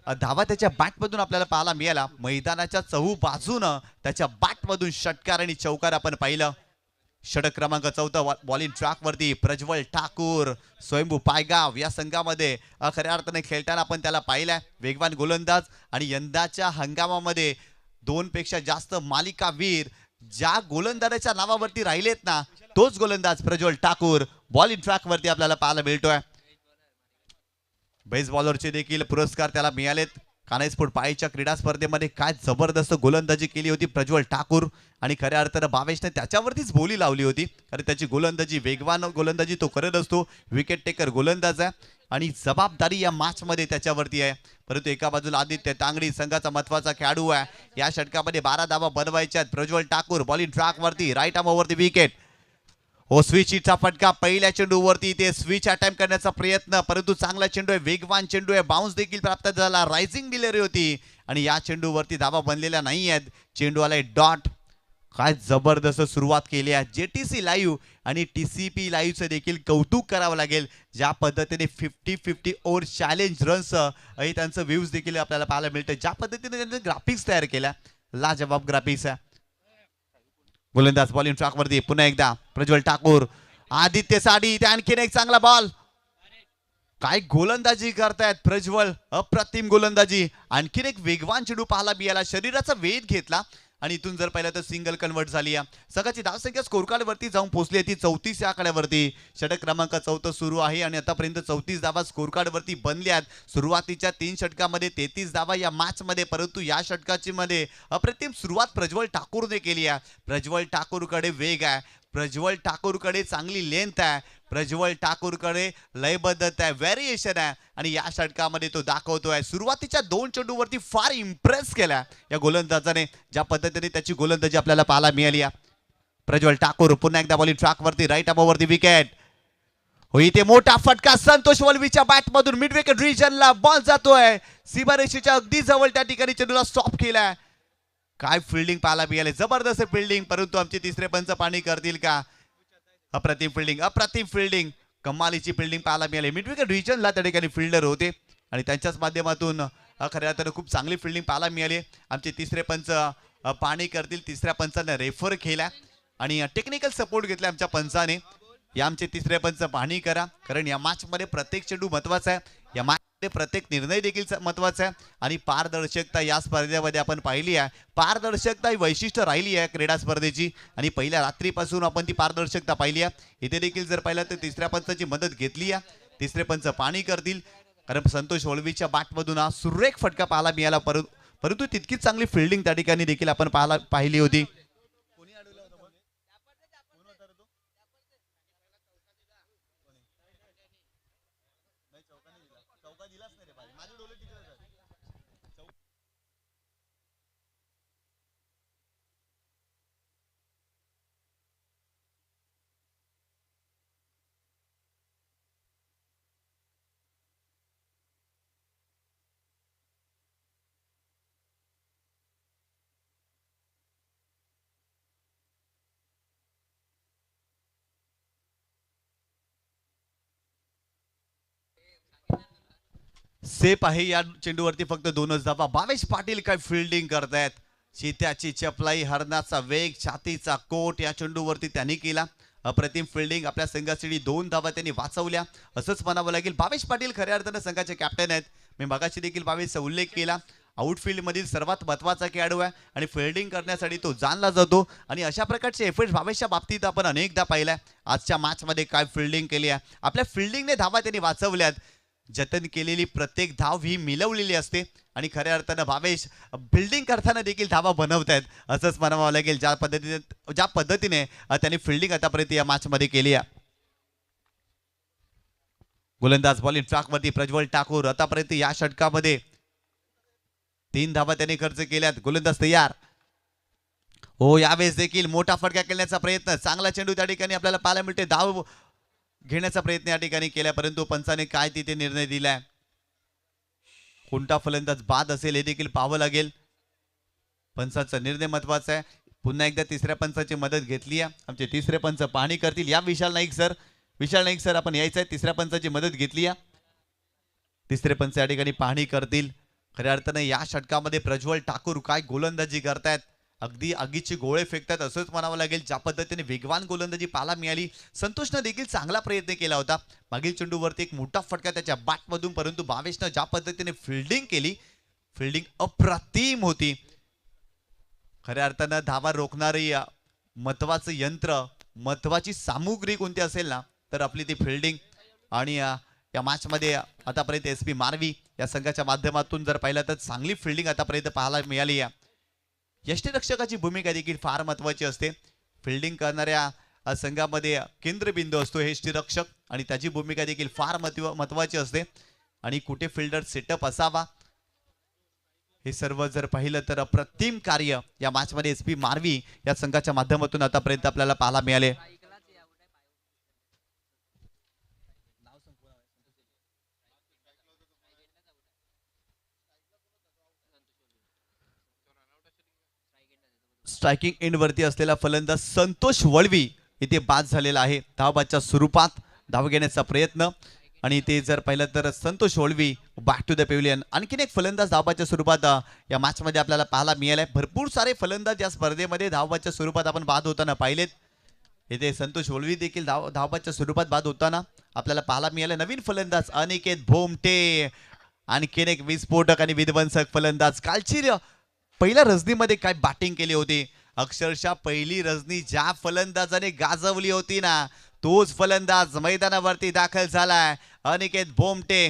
धावा त्याच्या बॅटमधून आपल्याला पाहायला मिळाला. मैदानाच्या चहू बाजूनं त्याच्या बॅटमधून षटकार आणि चौकार आपण पाहिलं. षटक क्रमांक 14 बॉलिंग ट्रॅकवरती प्रज्वल ठाकूर, स्वयंभू पायगाव या संघामध्ये खऱ्या अर्थाने खेळताना आपण त्याला पाहिलंय. वेगवान गोलंदाज आणि यंदाच्या हंगामामध्ये 2 पेक्षा जास्त मालिकावीर ज्या गोलंदाजाच्या नावावरती राहिलेत ना तोच गोलंदाज प्रज्वल ठाकूर बॉलिंग ट्रॅकवरती आपल्याला पाहायला मिळतोय. बेस बॉलरचे देखील पुरस्कार त्याला मिळालेत. कानाईस्पोर्ट पाळीच्या क्रीडा स्पर्धेमध्ये काय जबरदस्त गोलंदाजी केली होती प्रज्वल ठाकूर आणि खऱ्या अर्थानं भावेशने त्याच्यावरतीच बोली लावली होती. कारण त्याची गोलंदाजी वेगवान गोलंदाजी तो करत असतो. विकेट टेकर गोलंदाज आहे आणि जबाबदारी या मॅचमध्ये त्याच्यावरती आहे. परंतु एका बाजूला आदित्य तांगडी संघाचा महत्वाचा खेळाडू आहे. या षटकामध्ये 12 धावा बनवायच्या. प्रज्वल ठाकूर बॉलिंग ट्रॅकवरती राईट आर्मवरती विकेट. हो, स्विचचा फटका पहिल्या चेंडूवरती ते स्विच अटेम्प्ट करण्याचा प्रयत्न, परंतु चांगला चेंडू आहे, वेगवान चेंडू आहे, बाउन्स देखील प्राप्त झाला. रायझिंग डिलिव्हरी होती आणि या चेंडूवरती धावा बनलेल्या नाही आहेत. चेंडू आलाय डॉट. काय जबरदस्त सुरुवात केली आहे. JTC लाईव्ह आणि TCP लाईव्हचं देखील कौतुक करावं लागेल. ज्या पद्धतीने 50-50 ओव्हर चॅलेंज रन्स त्यांचं व्ह्यूज देखील आपल्याला पाहायला मिळतं. ज्या पद्धतीने त्यांचं ग्राफिक्स तयार केल्या, लाजवाब ग्राफिक्स आहे. गोलंदाज बॉलिंग ट्रॅकवरती पुन्हा एकदा प्रज्वल ठाकूर, आदित्य साडी, इथे आणखीन एक चांगला बॉल. काय गोलंदाजी करतायत प्रज्वल, अप्रतिम गोलंदाजी. आणखीन एक वेगवान चेंडू पाहायला मिळाला, शरीराचा वेध घेतला आणि इथून जर पाहिलं तर सिंगल कन्वर्ट झाली आहे. संघाची धावसंख्या स्कोर कार्डवरती जाऊन पोहोचली होती 34 या आकड्यावरती. षटक क्रमांक 14 सुरू आहे आणि आतापर्यंत 34 धावा स्कोर कार्डवरती बनल्यात. सुरुवातीच्या 3 षटकामध्ये 33 धावा या मॅचमध्ये, परंतु या षटकाची मध्ये अप्रतिम सुरुवात प्रज्वल ठाकूरने केली आहे. प्रज्वल ठाकूरकडे वेग आहे, प्रज्वल ठाकूरकडे चांगली लेंथ आहे, प्रज्वल ठाकूरकडे लयबद्धता आहे, व्हेरिएशन आहे आणि या षटकामध्ये तो दाखवतोय. सुरुवातीच्या 2 चेंडूवरती फार इम्प्रेस केला या गोलंदाजाने. ज्या पद्धतीने त्याची गोलंदाजी आपल्याला पाहायला मिळाली आहे. प्रज्वल ठाकूर पुन्हा एकदा बॉलिंग ट्रॅकवरती राईट आर्मवरती विकेट. हो, इथे मोठा फटका संतोष वलवीच्या बॅटमधून मिड विकेट रिजनला बॉल जातोय. सीमारेषेच्या अगदी जवळ त्या ठिकाणी चेंडूला स्टॉप केलाय. काय फिल्डिंग पाहायला मिळाले, जबरदस्त फिल्डिंग. परंतु आमचे तिसरे पंच पाणी करतील का? अप्रतिम फिल्डिंग, अप्रतिम फिल्डिंग, कमालीची फिल्डिंग पाहायला मिळाली. मिड विकेट रिजनला त्या ठिकाणी फिल्डर होते आणि त्यांच्याच माध्यमातून खऱ्या अर्थानं खूप चांगली फिल्डिंग पाहायला मिळाली. आमचे तिसरे पंच पाहणी करतील. तिसऱ्या पंचाने रेफर केला आणि टेक्निकल सपोर्ट घेतला आमच्या पंचाने. या आमचे तिसरे पंच पाहणी करा, कारण या मॅच मध्ये प्रत्येक चेंडू महत्वाचा आहे. या मॅच मध्ये प्रत्येक निर्णय देखील महत्वाचा आहे आणि पारदर्शकता या स्पर्धेमध्ये आपण पाहिली आहे. पारदर्शकता ही वैशिष्ट्य राहिली आहे क्रीडा स्पर्धेची आणि पहिल्या रात्रीपासून आपण ती पारदर्शकता पाहिली आहे. इथे देखील जर पाहिलं तर तिसऱ्या पंचाची मदत घेतली आहे. तिसरे पंच पाहणी करतील, कारण संतोष वळवीच्या बॅटमधून हा सुरेख फटका पाहायला मिळाला, परंतु तितकीच चांगली फिल्डिंग त्या ठिकाणी देखील आपण पाहिली होती. सेफ आहे या चेंडूवरती फक्त 2च धावा. भावेश पाटील काय फिल्डिंग करतायत. चित्याची चपलाई, हरणाचा वेग, छातीचा कोट या चेंडूवरती त्यांनी केला. अप्रतिम फिल्डिंग. आपल्या संघासाठी 2 धावा त्यांनी वाचवल्या असंच म्हणावं लागेल. भावेश पाटील खऱ्या अर्थानं संघाचे कॅप्टन आहेत. मी मगाशी देखील भावेशचा उल्लेख केला. आउटफील्ड मधील सर्वात महत्वाचा खेळाडू आहे आणि फिल्डिंग करण्यासाठी तो जाणला जातो आणि अशा प्रकारचे एफर्ट्स भावेशच्या बाबतीत आपण अनेकदा पाहिलाय. आजच्या मॅच मध्ये काय फिल्डिंग केली आहे. आपल्या फिल्डिंगने धावा त्यांनी वाचवल्यात. जतन केलेली प्रत्येक धाव ही मिळवलेली असते आणि खऱ्या अर्थानं भावेश फिल्डिंग करताना देखील धावा बनवतायत असंच म्हणावं लागेल. ज्या पद्धतीने त्यांनी फिल्डिंग आतापर्यंत या मॅच मध्ये केली आहे. गोलंदाज बॉलिंग ट्रॅकवरती प्रज्वल ठाकूर. आतापर्यंत या षटकामध्ये 3 धावा त्यांनी खर्च केल्यात. गोलंदाज तयार. हो, यावेळेस देखील मोठा फटका खेळण्याचा प्रयत्न. चांगला चेंडू त्या ठिकाणी आपल्याला पाहायला मिळते. धाव घेण्याचा प्रयत्न या ठिकाणी केला, परंतु पंचाने काय तिथे निर्णय दिलाय. कोणता फलंदाज बाद असेल हे देखील पाहावं लागेल. पंचाचा निर्णय महत्वाचा आहे. पुन्हा एकदा तिसऱ्या पंचाची मदत घेतली आहे. आमचे तिसरे पंच पाहणी करतील. या विशाल नाईक सर आपण यायचं आहे. तिसऱ्या पंचाची मदत घेतली आहे. तिसरे पंच या ठिकाणी पाहणी करतील. खऱ्या अर्थानं या षटकामध्ये प्रज्वल ठाकूर काय गोलंदाजी करतायत. अगदी आगीचे गोळे फेकतात असंच म्हणावं लागेल. ज्या पद्धतीने वेगवान गोलंदाजी पाहायला मिळाली. संतोषनं देखील चांगला प्रयत्न केला होता मागील चेंडूवरती एक मोठा फटका त्याच्या बॅटमधून, परंतु भावेशनं ज्या पद्धतीने फिल्डिंग केली, फिल्डिंग अप्रतिम होती. खऱ्या अर्थानं धावा रोखणारी महत्वाचं यंत्र, महत्वाची सामुग्री कोणती असेल ना, तर आपली ती फिल्डिंग. आणि या मॅच मध्ये आतापर्यंत SP मारवी या संघाच्या माध्यमातून जर पाहिलं तर चांगली फिल्डिंग आतापर्यंत पाहायला मिळाली आहे. यष्टीरक्षकाची भूमिका देखील फार महत्वाची असते. फिल्डिंग करणाऱ्या संघामध्ये केंद्रबिंदू असतो हे यष्टीरक्षक आणि त्याची भूमिका देखील फार महत्वाची असते. आणि कुठे फिल्डर सेटअप असावा हे सर्व जर पाहिलं तर अप्रतिम कार्य या मॅच मध्ये SP मारवी या संघाच्या माध्यमातून आतापर्यंत आपल्याला पाहायला मिळाले. स्ट्रायकिंग एंड वरती असलेला फलंदाज संतोष वळवी इथे बाद झालेला आहे. धावबाच्या स्वरूपात धाव घेण्याचा प्रयत्न आणि ते जर पाहिलं तर Santosh Valvi back to the pavilion. आणखीन एक फलंदाज धावबाच्या स्वरूपात या मॅच मध्ये आपल्याला पाहायला मिळालाय. भरपूर सारे फलंदाज या स्पर्धेमध्ये धावबाच्या स्वरूपात आपण बाद होताना पाहिलेत. इथे संतोष वळवी देखील धावबाच्या स्वरूपात बाद होताना आपल्याला पाहायला मिळाले. नवीन फलंदाज अनिकेत भोमटे. आणखीन एक विस्फोटक आणि विध्वंसक फलंदाज. कालची पहिल्या रजनीमध्ये काय बॅटिंग केली होती. अक्षरशः पहिली रजनी ज्या फलंदाजाने गाजवली होती ना, तोच फलंदाज मैदानावरती दाखल झालाय. अनिकेत भोमटे,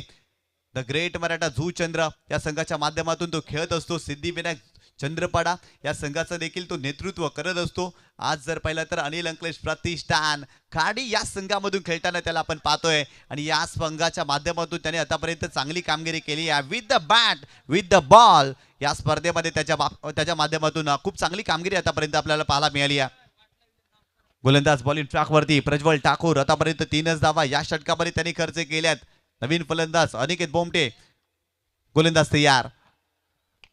द ग्रेट मराठा झूचंद्र या संघाच्या माध्यमातून तो खेळत असतो. सिद्धिविनायक चंद्रपाडा या संघाचं देखील तो नेतृत्व करत असतो. आज जर पाहिलं तर अनिल अंकलेश प्रतिष्ठान खाडी या संघामधून खेळताना त्याला आपण पाहतोय आणि या संघाच्या माध्यमातून त्याने आतापर्यंत चांगली कामगिरी केली आहे. With the bat with the ball या स्पर्धेमध्ये त्याच्या माध्यमातून खूप चांगली कामगिरी आतापर्यंत आपल्याला पाहायला मिळाली आहे. गोलंदाज बॉलिंग ट्रॅकवरती प्रज्वल ठाकूर. आतापर्यंत 3च धावा या षटकामध्ये त्यांनी खर्च केल्यात. नवीन फलंदाज अनिकेत भोमटे. गोलंदाज तयार.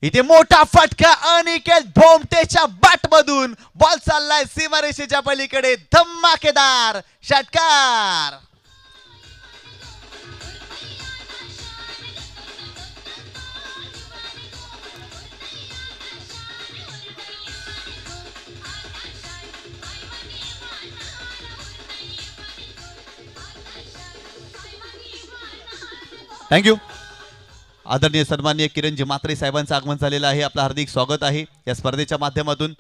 इथे मोठा फटका अनिकेत भोमटेच्या बॅट मधून. बॉल चाललाय सीमारेषेच्या पलीकडे. धमाकेदार षटकार. थँक्यू. आदरणीय सन्माननीय किरणजी म्हात्रे साहेबांचं आगमन झालेलं आहे. आपलं हार्दिक स्वागत आहे या स्पर्धेच्या माध्यमातून.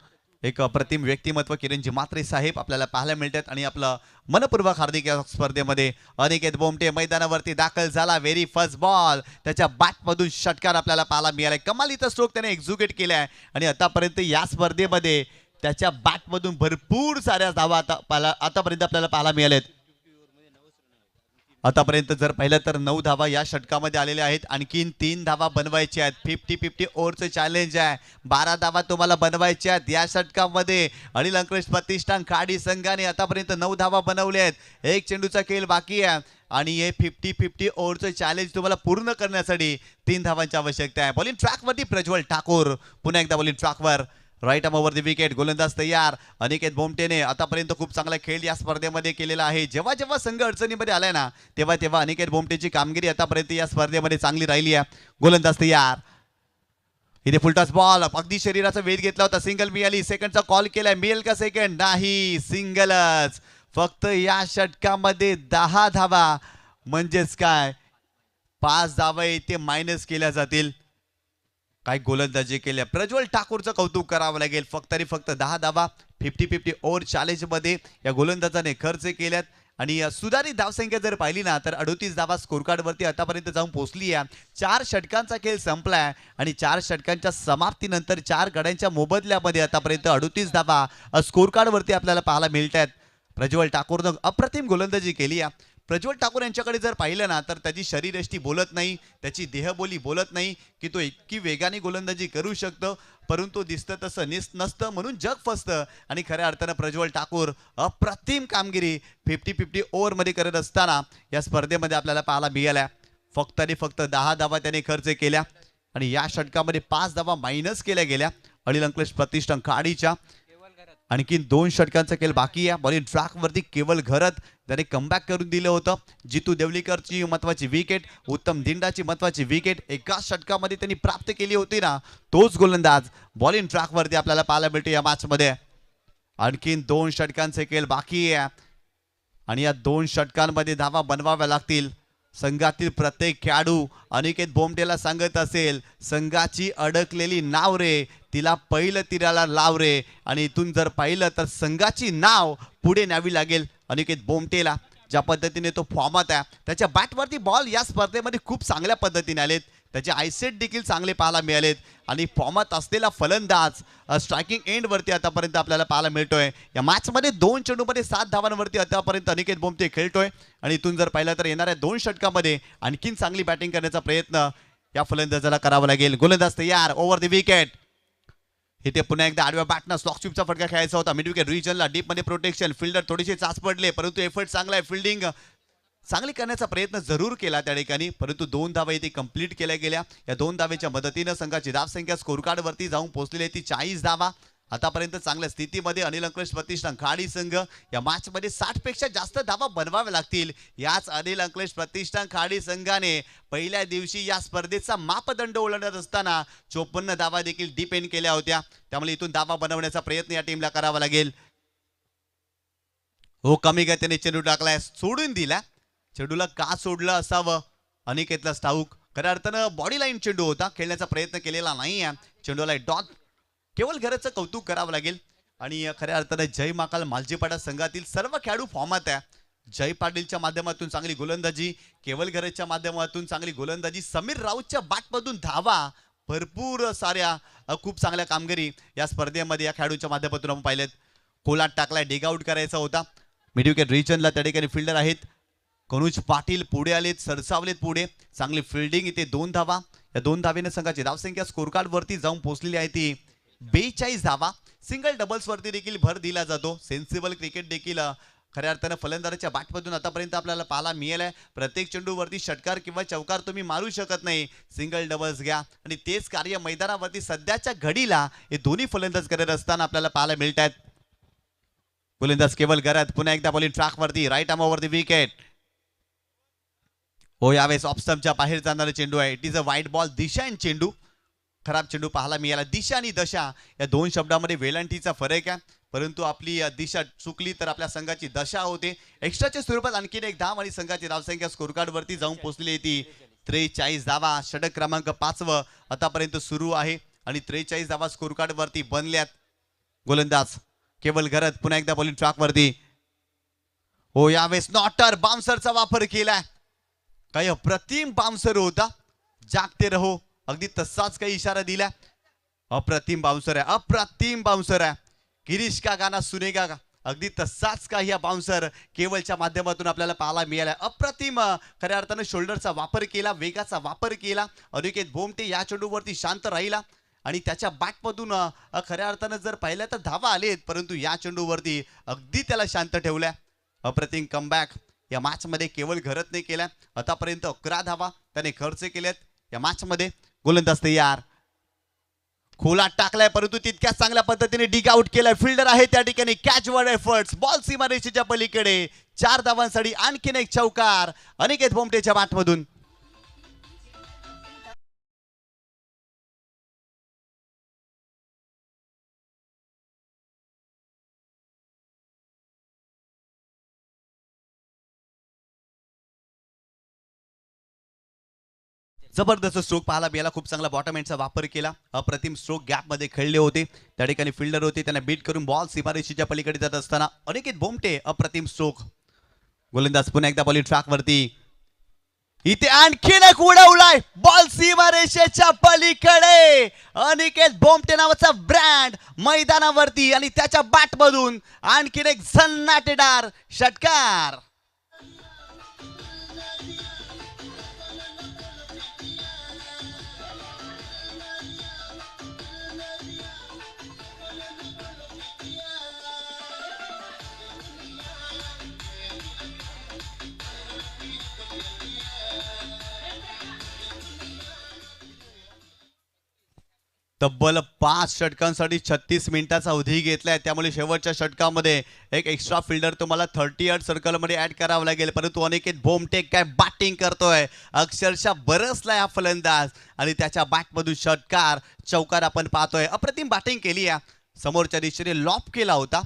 एक अप्रतिम व्यक्तिमत्व किरणजी म्हात्रे साहेब आपल्याला पाहायला मिळतात आणि आपलं मनपूर्वक हार्दिक या स्पर्धेमध्ये. अनिकेत बोमटे मैदानावरती दाखल झाला. व्हेरी फर्स्ट बॉल त्याच्या बॅटमधून षटकार आपल्याला पाहायला मिळालाय. कमालीचा स्ट्रोक त्याने एक्झिक्यूट केलाय आणि आतापर्यंत या स्पर्धेमध्ये त्याच्या बॅटमधून भरपूर साऱ्या धावा आतापर्यंत आपल्याला पाहायला मिळाल्यात. आतापर्यंत जर पाहिलं तर 9 धावा या षटकामध्ये आलेल्या आहेत. आणखीन 3 धावा बनवायच्या आहेत. 50-50 ओव्हरचं चॅलेंज आहे. 12 धावा तुम्हाला बनवायच्या आहेत या षटकामध्ये. अनिल अंकलेश प्रतिष्ठान खाडी संघाने आतापर्यंत 9 धावा बनवल्या आहेत. एक चेंडूचा खेळ बाकी आहे आणि हे 50-50 ओव्हरचं चॅलेंज तुम्हाला पूर्ण करण्यासाठी 3 धावांची आवश्यकता आहे. बॉलिंग ट्रॅकवरती प्रज्वल ठाकूर पुन्हा एकदा बॉलिंग ट्रॅकवर. Right arm over the wicket. गोलंदाज तयार. अनिकेत बोमटेने आतापर्यंत खूप चांगला खेळ या स्पर्धेमध्ये केलेला आहे. जेव्हा जेव्हा संघ अडचणीमध्ये आलाय ना तेव्हा तेव्हा अनिकेत बोमटेची कामगिरी आतापर्यंत या स्पर्धेमध्ये चांगली राहिली आहे. गोलंदाज तयार. इथे फुलटॉस बॉल अगदी शरीराचा वेध घेतला होता. सिंगल मिळाली. सेकंडचा कॉल केलाय. मिळेल का सेकंड? नाही, सिंगलच. फक्त या षटकामध्ये 10 धावा म्हणजेच काय 5 धावा इथे मायनस केल्या जातील. काय गोलंदाजी केल्या. प्रज्वल ठाकूरचं कौतुक करावं लागेल. फक्त 10 धावा 50-50 ओव्हर चॅलेंजमध्ये या गोलंदाजाने खर्च केल्यात आणि सुधारित धावसंख्या जर पाहिली ना तर 38 धावा स्कोर कार्डवरती आतापर्यंत जाऊन पोहोचली आहे. 4 षटकांचा खेळ संपलाय आणि 4 षटकांच्या समाप्तीनंतर 4 गड्यांच्या मोबदल्यामध्ये आतापर्यंत 38 धावा स्कोर कार्डवरती आपल्याला पाहायला मिळत आहेत. प्रज्वल ठाकूरनं अप्रतिम गोलंदाजी केली आहे. प्रज्वल ठाकूर यांच्याकडे जर पाहिलं ना तर त्याची शरीरयष्टी बोलत नाही, त्याची देहबोली बोलत नाही की तो इतकी वेगाने गोलंदाजी करू शकतो, परंतु दिसतं तसं नसतं म्हणून जग फसतं. आणि खऱ्या अर्थानं प्रज्वल ठाकूर अप्रतिम कामगिरी 50-50 ओव्हरमध्ये करत असताना या स्पर्धेमध्ये आपल्याला पाहायला मिळाल्या. फक्त 10 धावा त्याने खर्च केल्या आणि या षटकामध्ये 5 धावा मायनस केल्या गेल्या अनिल अंकलेश प्रतिष्ठान खाडीच्या. आणखीन 2 षटकांचा खेळ बाकी आहे. बॉलिंग ट्रॅकवरती केवल घरत त्याने कमबॅक करून दिलं होतं. जितू देवलीकरची महत्वाची विकेट, उत्तम दिंडाची महत्वाची विकेट एकाच षटकामध्ये त्यांनी प्राप्त केली होती ना, तोच गोलंदाज बॉलिंग ट्रॅकवरती आपल्याला पाहायला मिळतो या मॅचमध्ये. आणखीन 2 षटकांचे खेळ बाकी आहे आणि या 2 षटकांमध्ये धावा बनवाव्या लागतील. संघातील प्रत्येक खेळाडू अनिकेत बोमटेला सांगत असेल, संघाची अडकलेली नाव रे, तिला पहिलं तीराला लाव रे. आणि इथून जर पाहिलं तर संघाची नाव पुढे न्यावी लागेल अनिकेत बोमटेला. ज्या पद्धतीने तो फॉर्मात आहे, त्याच्या बॅटवरती बॉल या स्पर्धेमध्ये खूप चांगल्या पद्धतीने आलेत. त्याचे आयसेट देखील चांगले पाहायला मिळालेत आणि फॉर्मात असलेला फलंदाज स्ट्रायकिंग एंडवरती आतापर्यंत आपल्याला पाहायला मिळतोय. या मॅचमध्ये 2 चेंडूमध्ये 7 धावांवरती आतापर्यंत अनिकेत बोमटे खेळतोय आणि इथून जर पाहिलं तर येणाऱ्या 2 षटकामध्ये आणखीन चांगली बॅटिंग करण्याचा प्रयत्न या फलंदाजाला करावा लागेल. गोलंदाज तयार. Over the wicket. इथे पुन्हा एकदा आडव्या बॅटनं स्लॉकस्वीपचा फटका खेळायचा होता. मिड विकेट रिजनला डीपमध्ये प्रोटेक्शन. फिल्डर थोडेसे चाच पडले, परंतु एफर्ट चांगला आहे. फिल्डिंग चांगली करण्याचा प्रयत्न जरूर केला त्या ठिकाणी, परंतु 2 धावा इथे कंप्लीट केल्या गेल्या. या 2 धावेच्या मदतीनं संघाची धावसंख्या स्कोर कार्डवरती जाऊन पोहोचलेली आहे ती 40 धावा. आतापर्यंत चांगल्या स्थितीमध्ये अनिल अंकलेश प्रतिष्ठान खाडी संघ. या मॅचमध्ये 60 पेक्षा जास्त धावा बनवाव्या लागतील. याच अनिल अंकलेश प्रतिष्ठान खाडी संघाने पहिल्या दिवशी या स्पर्धेचा मापदंड ओलांडत असताना 54 धावा देखील डिपेंड केल्या होत्या. त्यामुळे इथून धावा बनवण्याचा प्रयत्न या टीमला करावा लागेल. हो, कमी गतीने चेंडू टाकलाय, सोडून दिला. चेंडूला का सोडलं असावं अनिकेतला ठाऊक. खऱ्या अर्थानं बॉडी लाईन चेंडू होता, खेळण्याचा प्रयत्न केलेला नाही आहे. चेंडूला डॉट. केवळ घराचं कौतुक करावं लागेल. आणि खऱ्या अर्थानं जय महाकाल मालजीपाडा संघातील सर्व खेळाडू फॉर्मात आहे. जय पाटीलच्या माध्यमातून चांगली गोलंदाजी, केवळ घराच्या माध्यमातून चांगली गोलंदाजी, समीर राऊतच्या बॅटमधून धावा भरपूर साऱ्या, खूप चांगल्या कामगिरी या स्पर्धेमध्ये या खेळाडूंच्या माध्यमातून आपण पाहिलेत. कोलाट टाकलाय, डिग आउट करायचा होता. मिड विकेट रिजनला त्या ठिकाणी फिल्डर आहेत. कनुज पाटील पुढे आलेत, सरसावलेत पुढे. चांगली फिल्डिंग. इथे 2 धावा. या 2 धावेने संघाची धावसंख्या स्कोर कार्डवरती जाऊन पोहोचलेली आहे ती 42 धावा. सिंगल डबल्स वरती देखील भर दिला जातो. सेन्सिबल क्रिकेट देखील खऱ्या अर्थानं फलंदाजाच्या बॅटमधून आतापर्यंत आपल्याला पाहायला मिळालाय. प्रत्येक चेंडूवरती षटकार किंवा चौकार तुम्ही मारू शकत नाही, सिंगल डबल्स घ्या. आणि तेच कार्य मैदानावरती सध्याच्या घडीला हे दोन्ही फलंदाज करत असताना आपल्याला पाहायला मिळत आहेत. गोलंदाज केवल घरात पुन्हा एकदा बॉलिंग ट्रॅकवरती. Right arm over the wicket. हो, यावेळेस ऑफ स्टंपच्या बाहेर जाणारा चेंडू आहे. It is a wide ball. दिशा आणि चेंडू, खराब चेंडू पाहायला मिळाला. दिशा आणि दशा या 2 शब्दामध्ये वेलांटीचा फरक आहे, परंतु आपली दिशा चुकली तर आपल्या संघाची दशा होते. एक्स्ट्राच्या स्वरूपात आणखीन एक धाव आणि संघाची धावसंख्या स्कोर कार्डवरती जाऊन पोहोचलेली ती 43 धावा, षटक क्रमांक 5 आतापर्यंत सुरू आहे आणि 43 धावा स्कोर कार्ड वरती बनल्यात. गोलंदाज केवल घरत पुन्हा एकदा बॉलिंग ट्रॅक वरती. हो, यावेळेस नॉटर बाउन्सरचा वापर केलाय. काही अप्रतिम बाउन्सर होता. जागते रहो, अगदी तसाच काही इशारा दिला. अप्रतिम बाउन्सर आहे, अप्रतिम बाउन्सर आहे. गिरीश का गाना सुनेगा का, अगदी तसाच काही हा बाउन्सर केवलच्या माध्यमातून आपल्याला पाहायला मिळाला. अप्रतिम खऱ्या अर्थानं शोल्डरचा वापर केला, वेगाचा वापर केला. अनिकेत भोमटे या चेंडूवरती शांत राहिला आणि त्याच्या बॅटमधून खऱ्या अर्थानं जर पाहिलं तर धावा आलेत, परंतु या चेंडूवरती अगदी त्याला शांत ठेवल्या. अप्रतिम कमबॅक या मॅचमध्ये केवळ घरतने केल्या. आतापर्यंत 11 धावा त्याने खर्च केल्यात या मॅचमध्ये. गोलंदाज तयार, खोला टाकलाय परंतु तितक्याच चांगल्या पद्धतीने डिग आउट केलाय. फिल्डर आहे त्या ठिकाणी, कॅच वर एफर्ट्स, बॉल सीमारेषेच्या पलीकडे. 4 धावांसाठी आणखीन एक चौकार अनिकेत भोमटेच्या बॅटमधून. जबरदस्त स्ट्रोक पाहायला मिळाला. खूप चांगला बॉटम एंडचा वापर केला. अप्रतिम स्ट्रोक गॅप मध्ये खेळले होते. त्या ठिकाणी फिल्डर होते, त्यांना बीट करून बॉल सीमारेषेच्या पलीकडे जात असताना अनिकेत भोमटे अप्रतिम स्ट्रोक. गोलंदाज पुन्हा एकदा बॉलिंग ट्रॅक वरती. इथे आणखीन एक उडवलाय बॉल सीमारेषेच्या पलीकडे. अनिकेत भोमटे नावाचा ब्रँड मैदानावरती आणि त्याच्या बॅटमधून आणखीन एक झन्नाटेदार षटकार. तब्बल 5 षटकांसाठी 36 मिनिटाचा अवधी घेतलाय. त्यामुळे शेवटच्या षटकामध्ये एक एक्स्ट्रा फिल्डर तुम्हाला 38 सर्कलमध्ये ऍड करावा लागेल. परंतु अनिकेत भोमटे काय बॅटिंग करतोय, अक्षरशः बरसलाय हा फलंदाज आणि त्याच्या बॅटमधून षटकार चौकार आपण पाहतोय. अप्रतिम बॅटिंग केली आहे. समोरच्या दिशेने लॉप केला होता.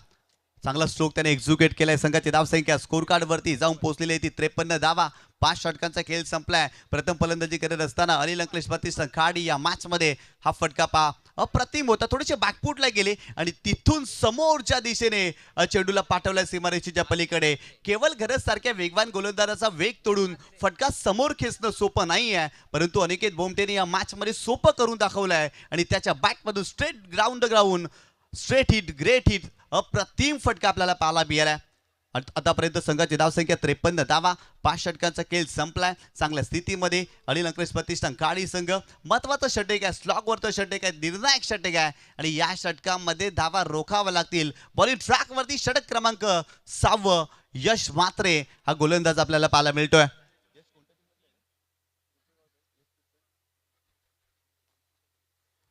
चांगला स्ट्रोक त्याने एक्झिक्यूट केलाय. संघाची धावसंख्या स्कोर कार्ड वरती जाऊन पोहोचलेली आहे ती 53 धावा. 5 षटकांचा खेळ संपलाय. प्रथम फलंदाजी करत असताना अनिल अंकलेश बत्तीस खाडी या मॅच मध्ये हा फटका पा अप्रतिम होता. थोडेसे बॅकफुटला गेले आणि तिथून समोरच्या दिशेने चेंडूला पाठवल्या सीमारेषेच्या पलीकडे. केवल घरत सारख्या वेगवान गोलंदाजाचा वेग तोडून फटका समोर खेचणं सोपं नाही आहे, परंतु अनिकेत भोमटेने या मॅच मध्ये सोपं करून दाखवलंय आणि त्याच्या बॅटमधून straight ground ground straight hit, great hit, अप्रतिम फटका आपल्याला पाहायला मिळाला. आतापर्यंत संघाची धावसंख्या 53 धावा. 5 षटकांचा खेळ संपलाय. चांगल्या स्थितीमध्ये अनिल अंकलेश प्रतिष्ठान काळी संघ. महत्वाचं षटक आहे, स्लॉगवरचं षटक आहे, निर्णायक षटक आहे आणि या षटकामध्ये धावा रोखाव्या लागतील. बॉलिंग ट्रॅक वरती षटक क्रमांक 6 यश म्हात्रे हा गोलंदाज आपल्याला पाहायला मिळतोय.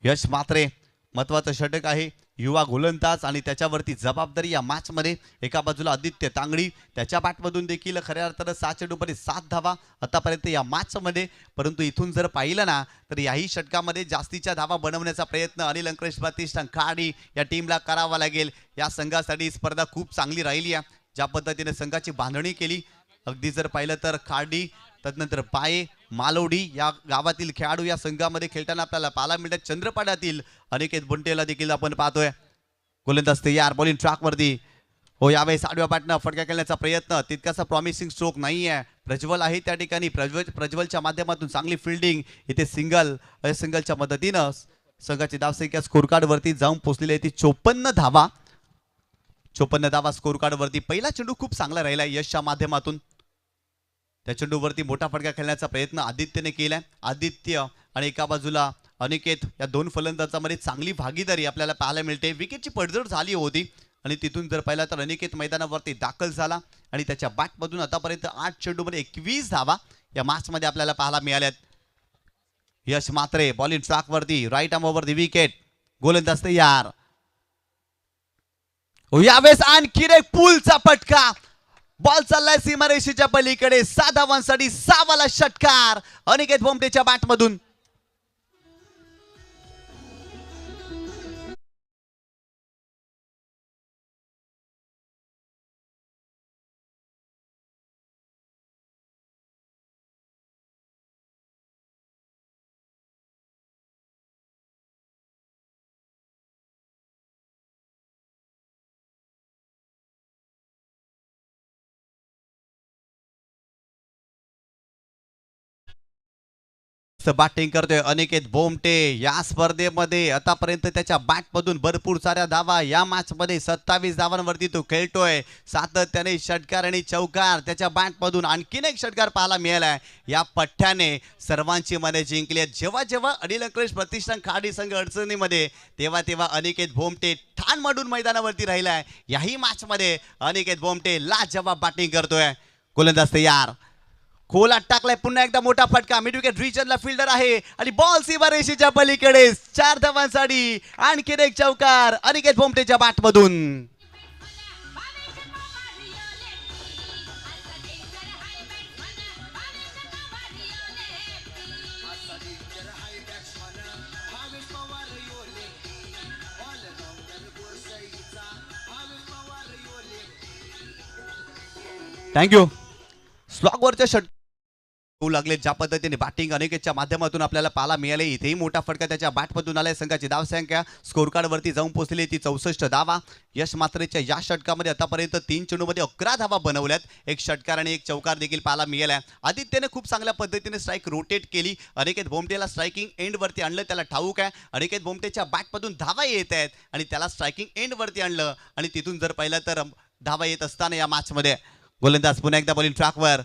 यश म्हात्रे महत्वाचं षटक आहे, युवा गोलंदाज आणि त्याच्यावरती जबाबदारी या मॅच मध्ये. एका बाजूला आदित्य तांगडी, त्याच्या बॅटमधून देखील खऱ्या अर्थानं 7 चेंडूमध्ये 7 धावा आतापर्यंत या मॅच मध्ये. परंतु इथून जर पाहिलं ना तर याही षटकामध्ये जास्तीच्या धावा बनवण्याचा प्रयत्न अनिल अंकलेश प्रतिष्ठान खाडी या टीमला करावा लागेल. या संघासाठी स्पर्धा खूप चांगली राहिली आहे. ज्या पद्धतीने संघाची बांधणी केली, अगदी जर पाहिलं तर खाडी, तदनंतर पाये, मालवडी या गावातील खेळाडू या संघामध्ये खेळताना आपल्याला पाहायला मिळतात. चंद्रपाड्यातील अनिकेत बुंटेला देखील आपण पाहतोय. गोलंदाज तयार, बॉलिंग ट्रॅक वरती. हो, यावेळेस आडव्या बॅटनं फटका खेळण्याचा प्रयत्न, तितकासा प्रॉमिसिंग स्ट्रोक नाही आहे. प्रज्वल आहे त्या ठिकाणी. प्रज्वलच्या माध्यमातून चांगली फिल्डिंग. इथे सिंगलच्या मदतीनं संघाची धावसंख्या स्कोर कार्ड वरती जाऊन पोहोचलेली आहे ती 54 धावा. 54 धावा स्कोर कार्ड वरती. पहिला चेंडू खूप चांगला राहिला यशच्या माध्यमातून. त्या चेंडूवरती मोठा फटका खेळण्याचा प्रयत्न आदित्यने केलाय. आदित्य आणि एका बाजूला अनिकेत या दोन फलंदाजांमध्ये चांगली भागीदारी आपल्याला पाहायला मिळते. विकेटची पडझड झाली होती आणि तिथून जर पाहिला तर अनिकेत मैदानावरती दाखल झाला आणि त्याच्या बॅटमधून आतापर्यंत 8 चेंडूमध्ये 21 धावा या मॅचमध्ये आपल्याला पाहायला मिळाल्यात. यश म्हात्रे बॉलिंग ट्रॅक वरती, right arm over the wicket. गोलंदाज तयार. यावेळेस आणखी एक पुलचा फटका. बॉल चाललाय सीमारेषेच्या पलीकडे. 6 धावांसाठी 6 वाला षटकार अनिकेत भोमटेच्या बॅटमधून. बॅटिंग करतोय अनिकेत बोमटे या स्पर्धेमध्ये आतापर्यंत त्याच्या बॅटमधून भरपूर साऱ्या धावा या मॅचमध्ये 27 धावांवरती तो खेळतोय सातत्याने षटकार आणि चौकार त्याच्या बॅटमधून आणखीन एक षटकार पाहायला मिळालाय या पठ्ठ्याने सर्वांची मने जिंकली आहेत जेव्हा जेव्हा अनिल अंकलेश प्रतिष्ठान खाडी संघ अडचणीमध्ये तेव्हा तेव्हा अनिकेत बोमटे ठाण मांडून मैदानावरती राहिलाय याही मॅचमध्ये अनिकेत बोमटे लाजवाब बॅटिंग करतोय गोलंदाज तयार खोलात टाकलाय पुन्हा एकदा मोठा फटका मिड विकेट रिजनला फिल्डर आहे आणि बॉल सीमारेषेच्या पलीकडे 4 धावांसाठी आणखीन एक चौकार अनिकेत बोमटेच्या बॅटमधून थँक्यू स्लॉगवरच्या षट होऊ लागले ज्या पद्धतीने बॅटिंग अनिकेतच्या माध्यमातून आपल्याला पाहायला मिळाले इथेही मोठा फटका त्याच्या बॅटमधून आलाय संघाची धावसंख्या स्कोर कार्डवरती जाऊन पोहोचली ती 64 धावा यश मात्रेच्या या षटकामध्ये आतापर्यंत 3 चेंडूमध्ये 11 धावा बनवल्यात एक षटकार आणि एक चौकार देखील पाहायला मिळाला आदित्यने खूप चांगल्या पद्धतीने स्ट्राईक रोटेट केली अनिकेत बोमटेला स्ट्रायकिंग एंडवरती आणलं त्याला ठाऊक आहे अनिकेत बोमटेच्या बॅटमधून धावा येत आहेत आणि त्याला स्ट्रायकिंग एंडवरती आणलं आणि तिथून जर पाहिलं तर धावा येत असताना या मॅचमध्ये गोलंदाज पुन्हा एकदा बॉलिंग ट्रॅकवर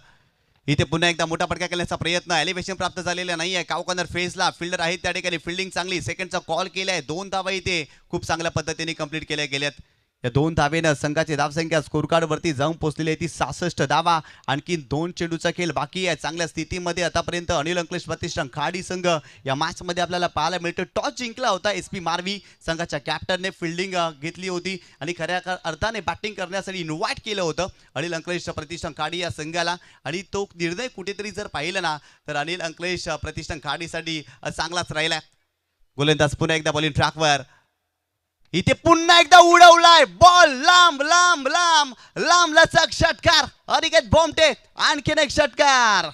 इथे पुन्हा एकदा मोठा फटका करण्याचा प्रयत्न एलिव्हेशन प्राप्त झालेला नाही आहे काव कॉर्नर फेसला फिल्डर आहे त्या ठिकाणी फिल्डिंग चांगली सेकंडचा कॉल केलाय 2 धावा इथे खूप चांगल्या पद्धतीने कंप्लीट केल्या गेल्यात या 2 धावेनं संघाची धावसंख्या स्कोर कार्डवरती जाऊन पोहोचलेली आहे ती 66 धावा आणखी 2 चेंडूचा खेळ बाकी आहे चांगल्या स्थितीमध्ये आतापर्यंत अनिल अंकलेश प्रतिष्ठान खाडी संघ या मॅचमध्ये आपल्याला पाहायला मिळतं टॉस जिंकला होता SP मारवी संघाच्या कॅप्टनने फिल्डिंग घेतली होती आणि खऱ्या अर्थाने बॅटिंग करण्यासाठी इन्व्हाइट केलं होतं अनिल अंकलेश प्रतिष्ठान खाडी या संघाला आणि तो निर्णय कुठेतरी जर पाहिलं ना तर अनिल अंकलेश प्रतिष्ठान खाडीसाठी चांगलाच राहिला गोलंदाज पुन्हा एकदा बॉलिंग ट्रॅकवर इथे पुन्हा एकदा उडवलाय बॉल लांब लांब लांब लांब लचक षटकार अनिकेत बोमटे आणखीन एक षटकार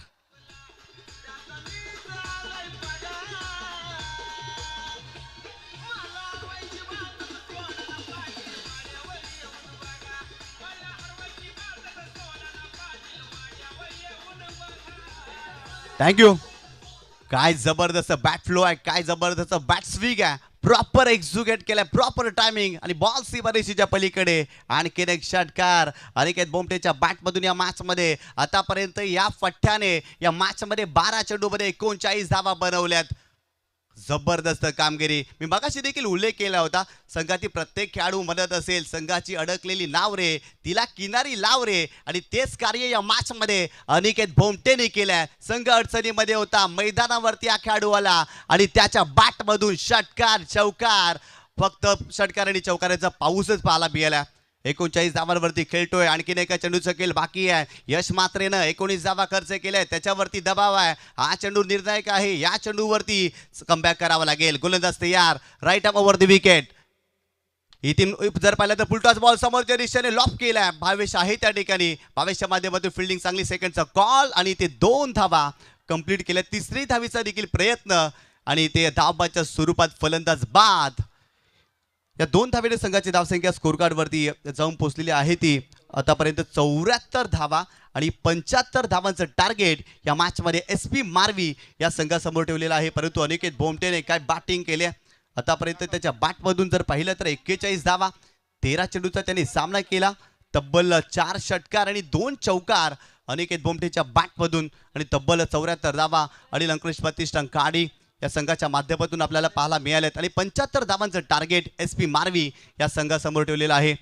थँक्यू काय जबरदस्त बॅट फ्लो आहे काय जबरदस्त बॅट स्विंग आहे प्रॉपर एक्झिक्यूट केलाय प्रॉपर टायमिंग आणि बॉल सीमारेषेच्या पलीकडे आणखीन एक षटकार अनिकेत बोमटेच्या बॅटमधून या मॅचमध्ये आतापर्यंत या फट्ट्याने या मॅचमध्ये 12 चेंडूमध्ये 39 धावा बनवल्यात जबरदस्त कामगिरी मी मगाशी देखील उल्लेख केला होता संघातील प्रत्येक खेळाडू म्हणत असेल संघाची अडकलेली नाव रे तिला किनारी लाव रे आणि तेच कार्य या मॅचमध्ये अनिकेत बोमटेने केलंय संघ अडचणीमध्ये होता मैदानावरती हा खेळाडू आला आणि त्याच्या बॅटमधून षटकार चौकार फक्त षटकार आणि चौकाराचा पाऊसच पाहायला मिळाला 39 धावांवरती खेळतोय आणखीन एका चेंडूचा खेळ बाकी आहे यश मात्रेनं 19 धावा खर्च केलाय त्याच्यावरती दबाव आहे हा चेंडू निर्णायक आहे या चेंडूवरती कमबॅक करावा लागेल गोलंदाज तयार right up over the wicket इथून जर पाहिलं तर फुलटॉस बॉल समोरच्या दिशेने लॉक केलाय भावेश आहे त्या ठिकाणी भावेशच्या माध्यमातून फिल्डिंग चांगली सेकंडचा कॉल आणि ते 2 धावा कंप्लीट केल्या तिसरी धावीचा देखील प्रयत्न आणि ते धावाच्या स्वरूपात फलंदाज बाद या 2 धावेने संघाची धावसंख्या स्कोर कार्डवरती जाऊन पोहोचलेली आहे ती आतापर्यंत 74 धावा आणि 75 धावांचं टार्गेट या मॅचमध्ये SP मारवी या संघासमोर ठेवलेलं आहे परंतु अनिकेत बोमटेने काय बॅटिंग केले आतापर्यंत त्याच्या बॅटमधून जर पाहिलं तर 41 धावा 13 चेंडूचा त्याने सामना केला तब्बल 4 षटकार आणि 2 चौकार अनिकेत बोमटेच्या बॅटमधून आणि तब्बल 74 धावा अनिल अंकलेश प्रतिष्ठान खाडी या संघाच्या माध्यमातून आपल्याला पाहायला मिळालेत आणि 75 धावांचं टार्गेट SP मारवी या संघासमोर ठेवलेलं आहे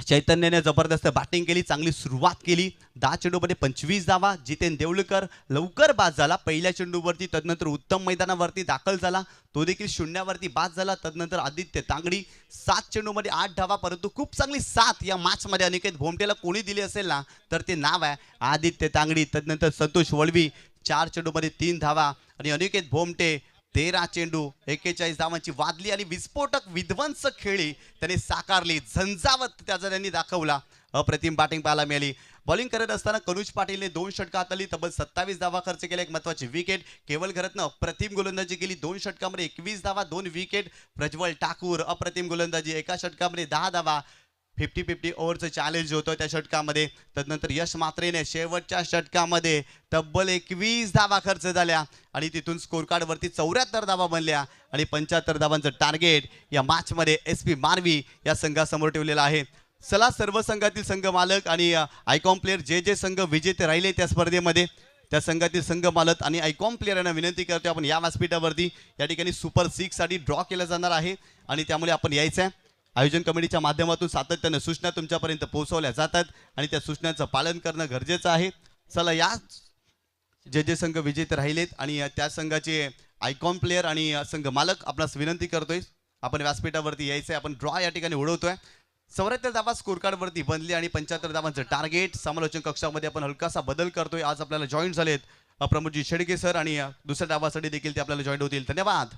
चैतन्याने जबरदस्त बॅटिंग केली चांगली सुरुवात केली 10 चेंडूमध्ये 25 धावा जितेन देवळकर लवकर बाद झाला पहिल्या चेंडूवरती तदनंतर उत्तम मैदानावरती दाखल झाला तो देखील शून्यावरती बाद झाला तदनंतर आदित्य तांगडी 7 चेंडूमध्ये 8 धावा परंतु खूप चांगली साथ या मॅचमध्ये अनिकेत बोमटेला कोणी दिली असेल ना तर ते नाव आहे आदित्य तांगडी तदनंतर संतोष वळवी 4 चेंडूमध्ये 3 धावा आणि अनिकेत बोमटे 13 चेंडू 41 धावांची वादली आणि विस्फोटक विध्वंस खेळी त्याने साकारली झंझावत त्याचा त्यांनी दाखवला अप्रतिम बॅटिंग पाहायला मिळाली बॉलिंग करत असताना कनुज पाटीलने 2 षटका हाताळली तब्बल 27 धावा खर्च केला एक महत्त्वाची विकेट केवल घरतनं अप्रतिम गोलंदाजी केली 2 षटकामध्ये 21 धावा 2 विकेट प्रज्वल ठाकूर अप्रतिम गोलंदाजी एका षटकामध्ये 10 धावा 50-50 ओव्हरचं चॅलेंज होतं त्या षटकामध्ये. तदनंतर यश मात्रेने शेवटच्या षटकामध्ये तब्बल 21 धावा खर्च झाल्या आणि तिथून स्कोर कार्डवरती 74 धावा बनल्या आणि 75 धावांचं टार्गेट या मॅचमध्ये SP मानवी या संघासमोर ठेवलेलं आहे. चला सर्व संघातील संघ मालक आणि आयकॉन प्लेयर जे जे संघ विजेते राहिले त्या स्पर्धेमध्ये त्या संघातील संघ मालक आणि आयकॉन प्लेयरांना विनंती करतो आपण या व्यासपीठावरती या ठिकाणी सुपर 6 साठी ड्रॉ केलं जाणार आहे आणि त्यामुळे आपण यायचं आहे. आयोजन कमिटीच्या माध्यमातून सातत्याने सूचना तुमच्यापर्यंत पोहोचवल्या जातात आणि त्या सूचनांचं पालन करणं गरजेचं आहे. चला या जे जे संघ विजेते राहिलेत आणि त्या संघाचे आयकॉन प्लेयर आणि संघ मालक आपणास विनंती करतोय आपण व्यासपीठावरती यायचंय. आपण ड्रॉ या ठिकाणी उडवतोय. 74 धावा स्कोर कार्डवरती बनली आणि 75 धावांचं टार्गेट. समालोचन कक्षामध्ये आपण हलकासा बदल करतोय. आज आपल्याला जॉईन झालेत प्रमोदजी शेडके सर आणि दुसऱ्या डावासाठी देखील ते आपल्याला जॉईन होतील. धन्यवाद.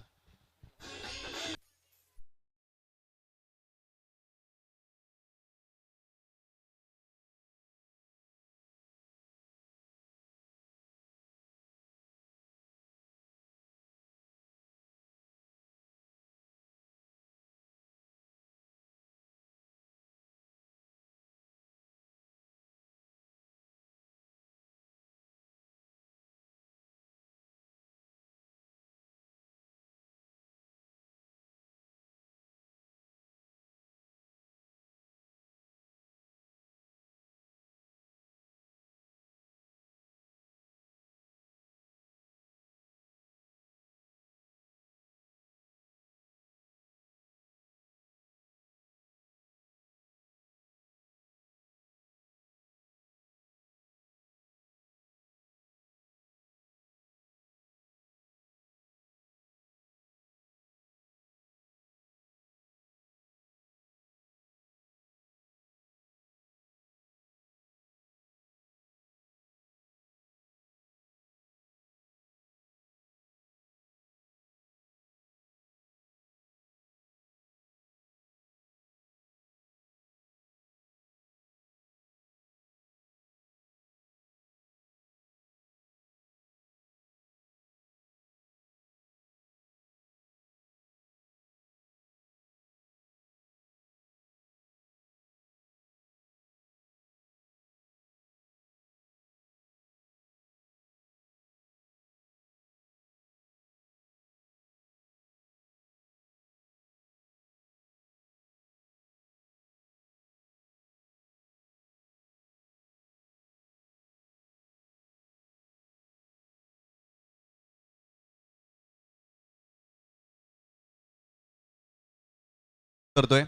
करतोय.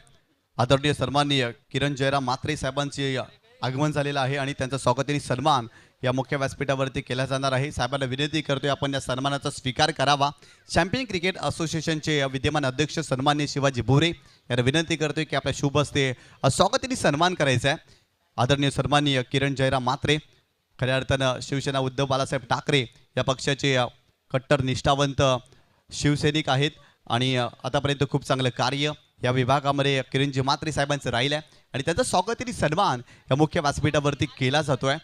आदरणीय सन्माननीय किरण जयराम म्हात्रे साहेबांचे आगमन झालेलं आहे आणि त्यांचा स्वागताने सन्मान या मुख्य व्यासपीठावरती केला जाणार आहे. साहेबांना विनंती करतोय आपण या सन्मानाचा स्वीकार करावा. चॅम्पियन क्रिकेट असोसिएशनचे विद्यमान अध्यक्ष सन्माननीय शिवाजी भोरे यांना विनंती करतोय की आपल्या शुभ हस्ते स्वागताने सन्मान करायचा आहे. आदरणीय सन्माननीय किरण जयराम म्हात्रे खऱ्या अर्थानं शिवसेना उद्धव बाळासाहेब ठाकरे या पक्षाचे कट्टर निष्ठावंत शिवसैनिक आहेत आणि आतापर्यंत खूप चांगलं कार्य या विभागामध्ये किरणजी म्हात्रे साहेबांचं राहिलं आहे आणि त्याचा स्वागताने सन्मान या मुख्य व्यासपीठावरती केला जातोय.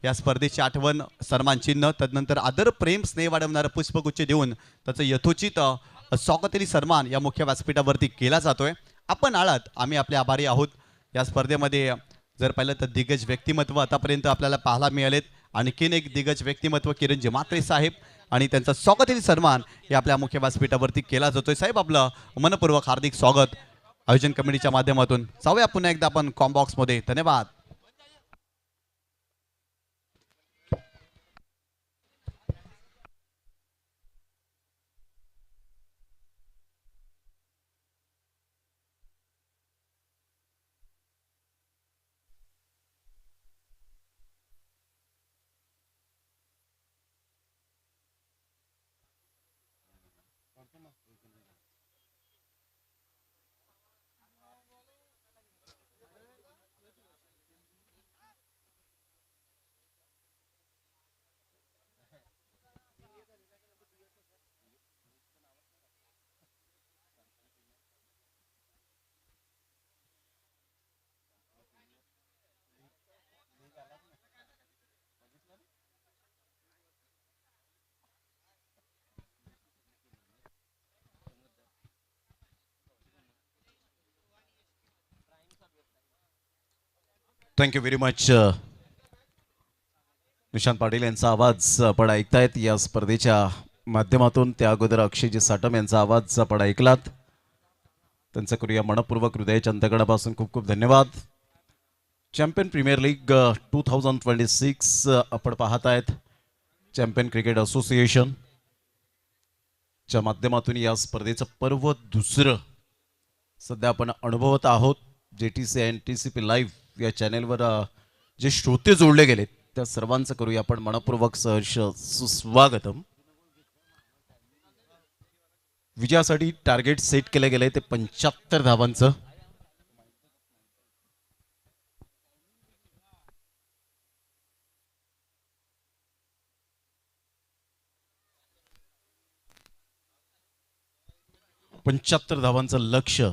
या स्पर्धेची आठवण सन्मान चिन्ह तदनंतर आदर प्रेम स्नेह वाढवणारं पुष्पगुच्छ देऊन त्याचं यथोचित स्वागताने सन्मान या मुख्य व्यासपीठावरती केला जातोय. आपण आलात आम्ही आपले आभारी आहोत. या स्पर्धेमध्ये जर पाहिलं तर दिग्गज व्यक्तिमत्व आतापर्यंत आपल्याला पाहायला मिळालेत. आणखीन एक दिग्गज व्यक्तिमत्व किरणजी म्हात्रे साहेब आणि त्यांचा स्वागताने सन्मान हे आपल्या मुख्य व्यासपीठावरती केला जातोय. साहेब आपलं मनपूर्वक हार्दिक स्वागत आयोजन कमिटीच्या माध्यमातून. जाऊया पुन्हा एकदा आपण कॉम्बॉक्स मध्ये. धन्यवाद. Thank you very much. Nishant Patil यांचा आवाज आपण ऐकतायत या स्पर्धेच्या माध्यमातून. त्या अगोदर अक्षयजी साटम यांचा आवाज आपण ऐकलात. त्यांचं करूया मनपूर्वक हृदयाच्या अंतकणापासून खूप खूप धन्यवाद. चॅम्पियन प्रीमियर लीग 2026 आपण पाहत आहेत. चॅम्पियन क्रिकेट असोसिएशन च्या माध्यमातून या स्पर्धेचं पर्व दुसरं सध्या आपण अनुभवत आहोत. JTC NTCP लाईव्ह या चॅनेलवर जे श्रोते जोडले गेलेत त्या सर्वांचं करूया आपण मनपूर्वक सहर्ष सुस्वागतम. विजयासाठी टार्गेट सेट केलं गेलंय ते 75 धावांचं. धावांचं लक्ष्य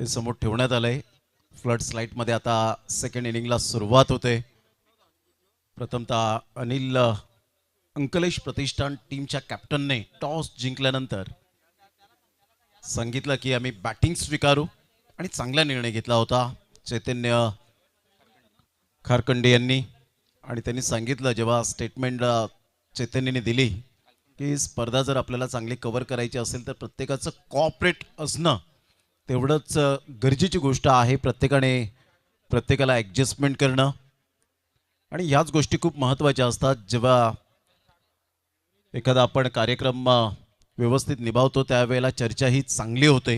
हे समोर ठेवण्यात आलंय. फ्लड स्लाइट मध्ये आता सेकंड इनिंगला सुरुवात होते. प्रथमतः अनिल अंकलेश प्रतिष्ठान टीमच्या कॅप्टनने टॉस जिंकल्यानंतर सांगितलं की आम्ही बॅटिंग स्वीकारू आणि चांगला निर्णय घेतला होता चैतन्य खारकंडे यांनी. आणि त्यांनी सांगितलं जेव्हा स्टेटमेंट चैतन्यने दिली की स्पर्धा जर आपल्याला चांगली कव्हर करायची असेल तर प्रत्येकाचं कॉपरेट असणं तेवढंच गरजेची गोष्ट आहे. प्रत्येकाला ॲडजस्टमेंट करणं आणि ह्याच गोष्टी खूप महत्त्वाच्या असतात. जेव्हा एखादा आपण कार्यक्रम व्यवस्थित निभावतो त्यावेळेला चर्चा ही चांगली होते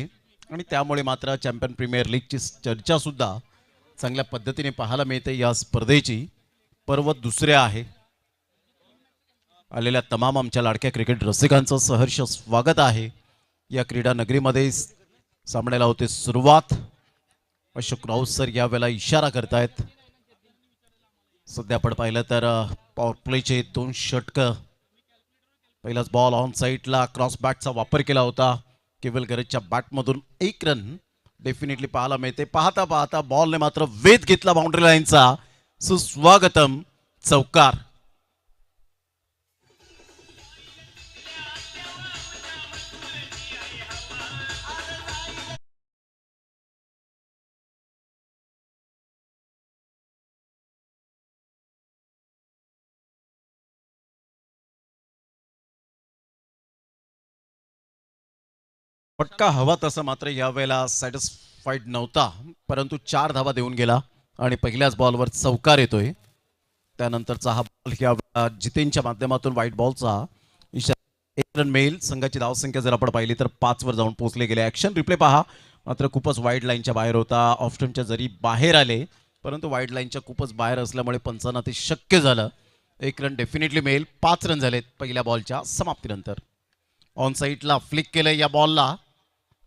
आणि त्यामुळे मात्र चॅम्पियन प्रीमियर लीगची चर्चासुद्धा चांगल्या पद्धतीने पाहायला मिळते. या स्पर्धेची पर्व दुसरे आहे. आलेल्या तमाम आमच्या लाडक्या क्रिकेट रसिकांचं सहर्ष स्वागत आहे. या क्रीडा नगरीमध्ये सामन्याला होते सुरुवात. अशोक राऊत सर यावेळेला इशारा करतायत. सध्या आपण पाहिलं तर पॉवर प्लेचे 2 षटकं. पहिलाच बॉल ऑन साईडला क्रॉस बॅटचा वापर केला होता. केवल गरजच्या बॅटमधून 1 रन डेफिनेटली पाहायला मिळते. पाहता पाहता बॉलने मात्र वेध घेतला बाउंड्री लाईनचा. सुस्वागतम चौकार. फटका हवा तसा मात्र यावेळेला सॅटिस्फाईड नव्हता, परंतु 4 धावा देऊन गेला आणि पहिल्याच बॉलवर चौकार येतोय. त्यानंतरचा हा बॉल या जितेनच्या माध्यमातून व्हाईट बॉलचा इशारा. 1 रन मिळेल. संघाची धावसंख्या जर आपण पाहिली तर 5 वर जाऊन पोहोचले गेले. ॲक्शन रिप्ले पहा. मात्र खूपच वाईड लाईनच्या बाहेर होता. ऑफ स्टंपच्या जरी बाहेर आले परंतु वाईड लाईनच्या खूपच बाहेर असल्यामुळे पंचांना ते शक्य झालं. 1 रन डेफिनेटली मिळेल. 5 रन झालेत पहिल्या बॉलच्या समाप्तीनंतर. ऑन साईडला फ्लिक केलं या बॉलला.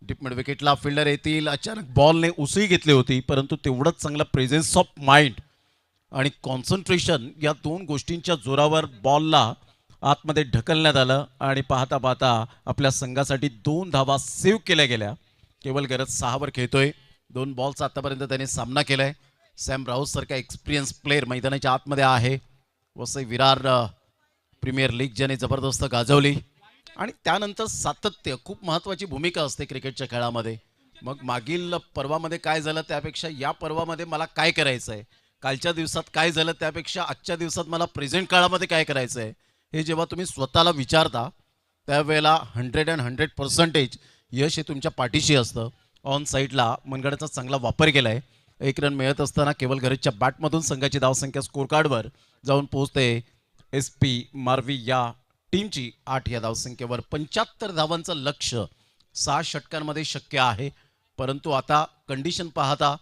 डीप मिड विकेटला फिल्डर येतील. अचानक बॉलने उसळी घेतली होती परंतु तेवढंच चांगलं प्रेझेन्स ऑफ माइंड आणि कॉन्सन्ट्रेशन या 2 गोष्टींच्या जोरावर बॉलला आतमध्ये ढकलण्यात आलं आणि पाहता पाहता आपल्या संघासाठी 2 धावा सेव्ह केल्या गेल्या. केवल गरज 6 वर खेळतोय. 2 बॉलचा आतापर्यंत त्याने सामना केलाय. सॅम राऊत सारखा एक्सपिरियन्स प्लेअर मैदानाच्या आतमध्ये आहे. वसई विरार प्रीमियर लीग ज्याने जबरदस्त गाजवली आणि त्यानंतर सातत्य खूप महत्त्वाची भूमिका असते क्रिकेटच्या खेळामध्ये. मग मागील पर्वामध्ये काय झालं त्यापेक्षा या पर्वामध्ये मला काय करायचं आहे, कालच्या दिवसात काय झालं त्यापेक्षा आजच्या दिवसात मला प्रेझेंट काळामध्ये काय करायचं आहे, हे जेव्हा तुम्ही स्वतःला विचारता त्यावेळेला 100% यश हे तुमच्या पाठीशी असतं. ऑन साईडला मनगडाचा चांगला वापर केला आहे. 1 रन मिळत असताना केवल गरजच्या बॅटमधून संघाची धावसंख्या स्कोर कार्डवर जाऊन पोहोचते. SP मार्वी या टीमची 8 या धावसंख्येवर. 75 धावांचं लक्ष्य 6 षटकांमध्ये शक्य आहे, परंतु आता कंडिशन पाहता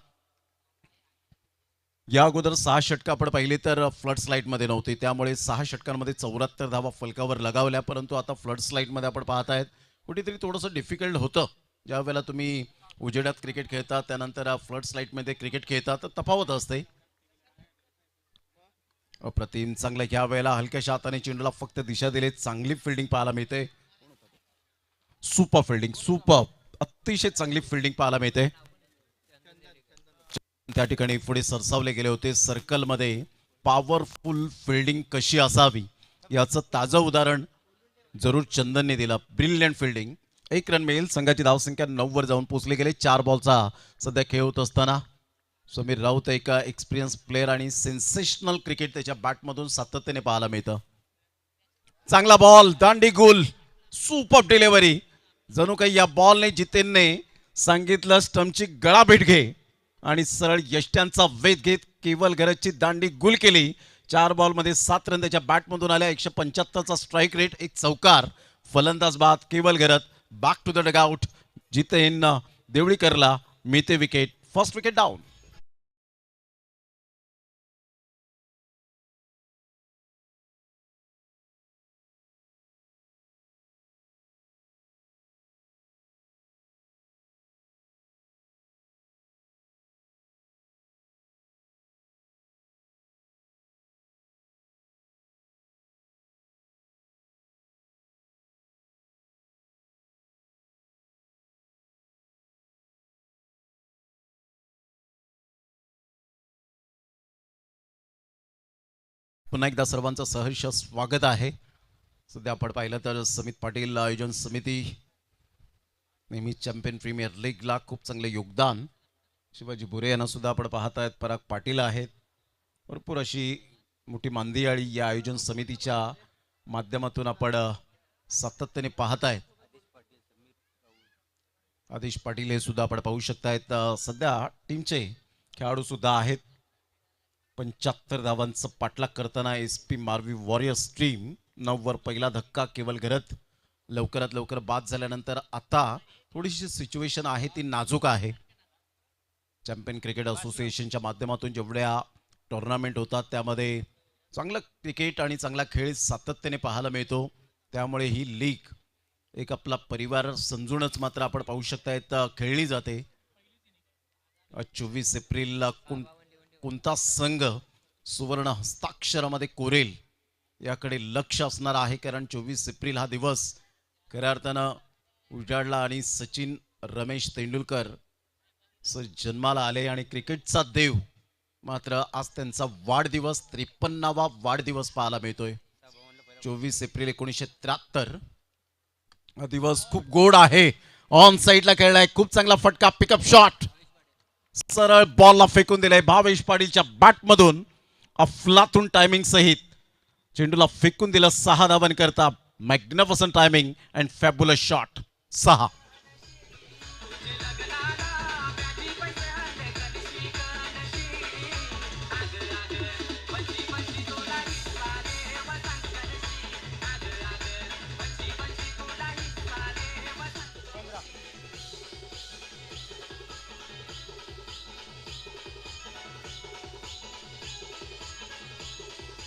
या अगोदर 6 षटकं आपण पाहिले तर फ्लड स्लाईडमध्ये नव्हते, त्यामुळे 6 षटकांमध्ये 74 धावा फलकावर लगावल्या. परंतु आता फ्लड स्लाईडमध्ये आपण पाहतायत कुठेतरी थोडंसं डिफिकल्ट होतं. ज्या वेळेला तुम्ही उजेडात क्रिकेट खेळता त्यानंतर फ्लड स्लाईडमध्ये क्रिकेट खेळता तर तफावत असते. अप्रतिम चांगलं ह्या वेळेला हलक्याशा हाताने चेंडूला फक्त दिशा दिली. चांगली फिल्डिंग पाहायला मिळते. सुपर फिल्डिंग, सुपर, अतिशय चांगली फिल्डिंग पाहायला मिळते. त्या ठिकाणी पुढे सरसावले गेले होते. सर्कलमध्ये पॉवरफुल फिल्डिंग कशी असावी याचं ताजं उदाहरण जरूर चंदनने दिलं. Brilliant fielding. 1 रन मिळेल. संघाची धावसंख्या 9 वर जाऊन पोहोचली गेले. 4 बॉलचा सध्या खेळ होत असताना समीर राऊत एक एक्सपिरियन्स प्लेअर आणि सेन्सेशनल क्रिकेट त्याच्या बॅटमधून सातत्याने पाहायला मिळतं. चांगला बॉल, दांडी गुल, सुपर डिलिव्हरी. जणू काही या बॉलने जितेनने सांगितलं स्टंपची गळाभेट घे आणि सरळ यष्ट्यांचा वेध घेत केवल गरजची दांडी गुल केली. 4 बॉलमध्ये 7 रन त्याच्या बॅटमधून आल्या. 175चा स्ट्राईक रेट, एक चौकार. फलंदाज बाद केवल गरज. Back to the dugout. Jiten देवळीकरला मिळते विकेट. First wicket down. पुन्हा एकदा सर्वांचं सहर्ष स्वागत आहे. सध्या आपण पाहिलं तर समित पाटील आयोजन समिती नेहमी चॅम्पियन प्रीमियर लीगला खूप चांगले योगदान. शिवाजी बुरे यांना सुद्धा आपण पाहत आहेत. पराग पाटील आहेत. भरपूर अशी मोठी मांदियाळी या आयोजन समितीच्या माध्यमातून आपण सातत्याने पाहत आहेत. आदेश पाटील हे सुद्धा आपण पाहू शकतायत. सध्या टीमचे खेळाडू सुद्धा आहेत. 75 धावांचं पाठलाग करताना SP मारवी वॉरियर्स टीम 9 वर पहिला धक्का केवल गरज. लवकरात लवकर बाद झाल्यानंतर आता थोडीशी सिच्युएशन आहे ती नाजूक आहे. चॅम्पियन क्रिकेट असोसिएशनच्या माध्यमातून जेवढ्या टुर्नामेंट होतात त्यामध्ये चांगलं क्रिकेट आणि चांगला खेळ सातत्याने पाहायला मिळतो. त्यामुळे ही लीग एक आपला परिवार समजूनच मात्र आपण पाहू शकतायत खेळली जाते. 24 एप्रिलला कोणता संघ सुवर्ण हस्ताक्षरामध्ये कोरेल याकडे लक्ष असणार आहे. कारण 24 एप्रिल हा दिवस खऱ्या अर्थानं उजाडला आणि सचिन रमेश तेंडुलकर जन्माला आले आणि क्रिकेटचा देव मात्र आज त्यांचा वाढदिवस 53वा वाढदिवस पाहायला मिळतोय. 24 एप्रिल 1973 हा दिवस खूप गोड आहे. ऑन साईडला खेळलाय, खूप चांगला फटका, पिकअप शॉट, सरळ बॉलला फेकून दिलाय भावेश पाटीलच्या बॅटमधून. अफलातून टायमिंग सहित चेंडूला फेकून दिलं 6 धावन करता. Magnificent timing and fabulous shot. 6.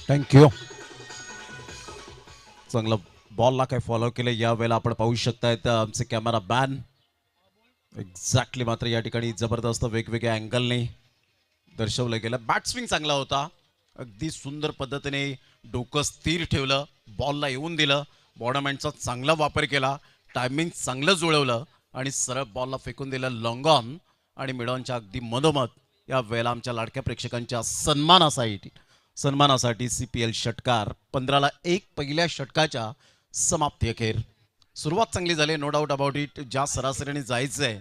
Thank you. चांगलं बॉलला काय फॉलो केलं यावेळेला आपण पाहू शकतायत आमचे कॅमेरा मॅन. एक्झॅक्टली मात्र या ठिकाणी जबरदस्त वेगवेगळ्या अँगलने दर्शवलं गेलं. बॅट स्विंग चांगला होता. अगदी सुंदर पद्धतीने डोकं स्थिर ठेवलं, बॉलला येऊन दिलं, बॉडमॅनचा चांगला वापर केला, टायमिंग चांगलं जुळवलं आणि सरळ बॉलला फेकून दिलं लॉंग ऑन आणि मिडॉनच्या अगदी मधोमध. या वेळेला आमच्या लाडक्या प्रेक्षकांच्या सन्मानासाठी CPL षटकार. 15ला 1 पहिल्या षटकाच्या समाप्ती अखेर. सुरुवात चांगली झाली, नो डाऊट अबाउट इट. ज्या सरासरीने जायचं आहे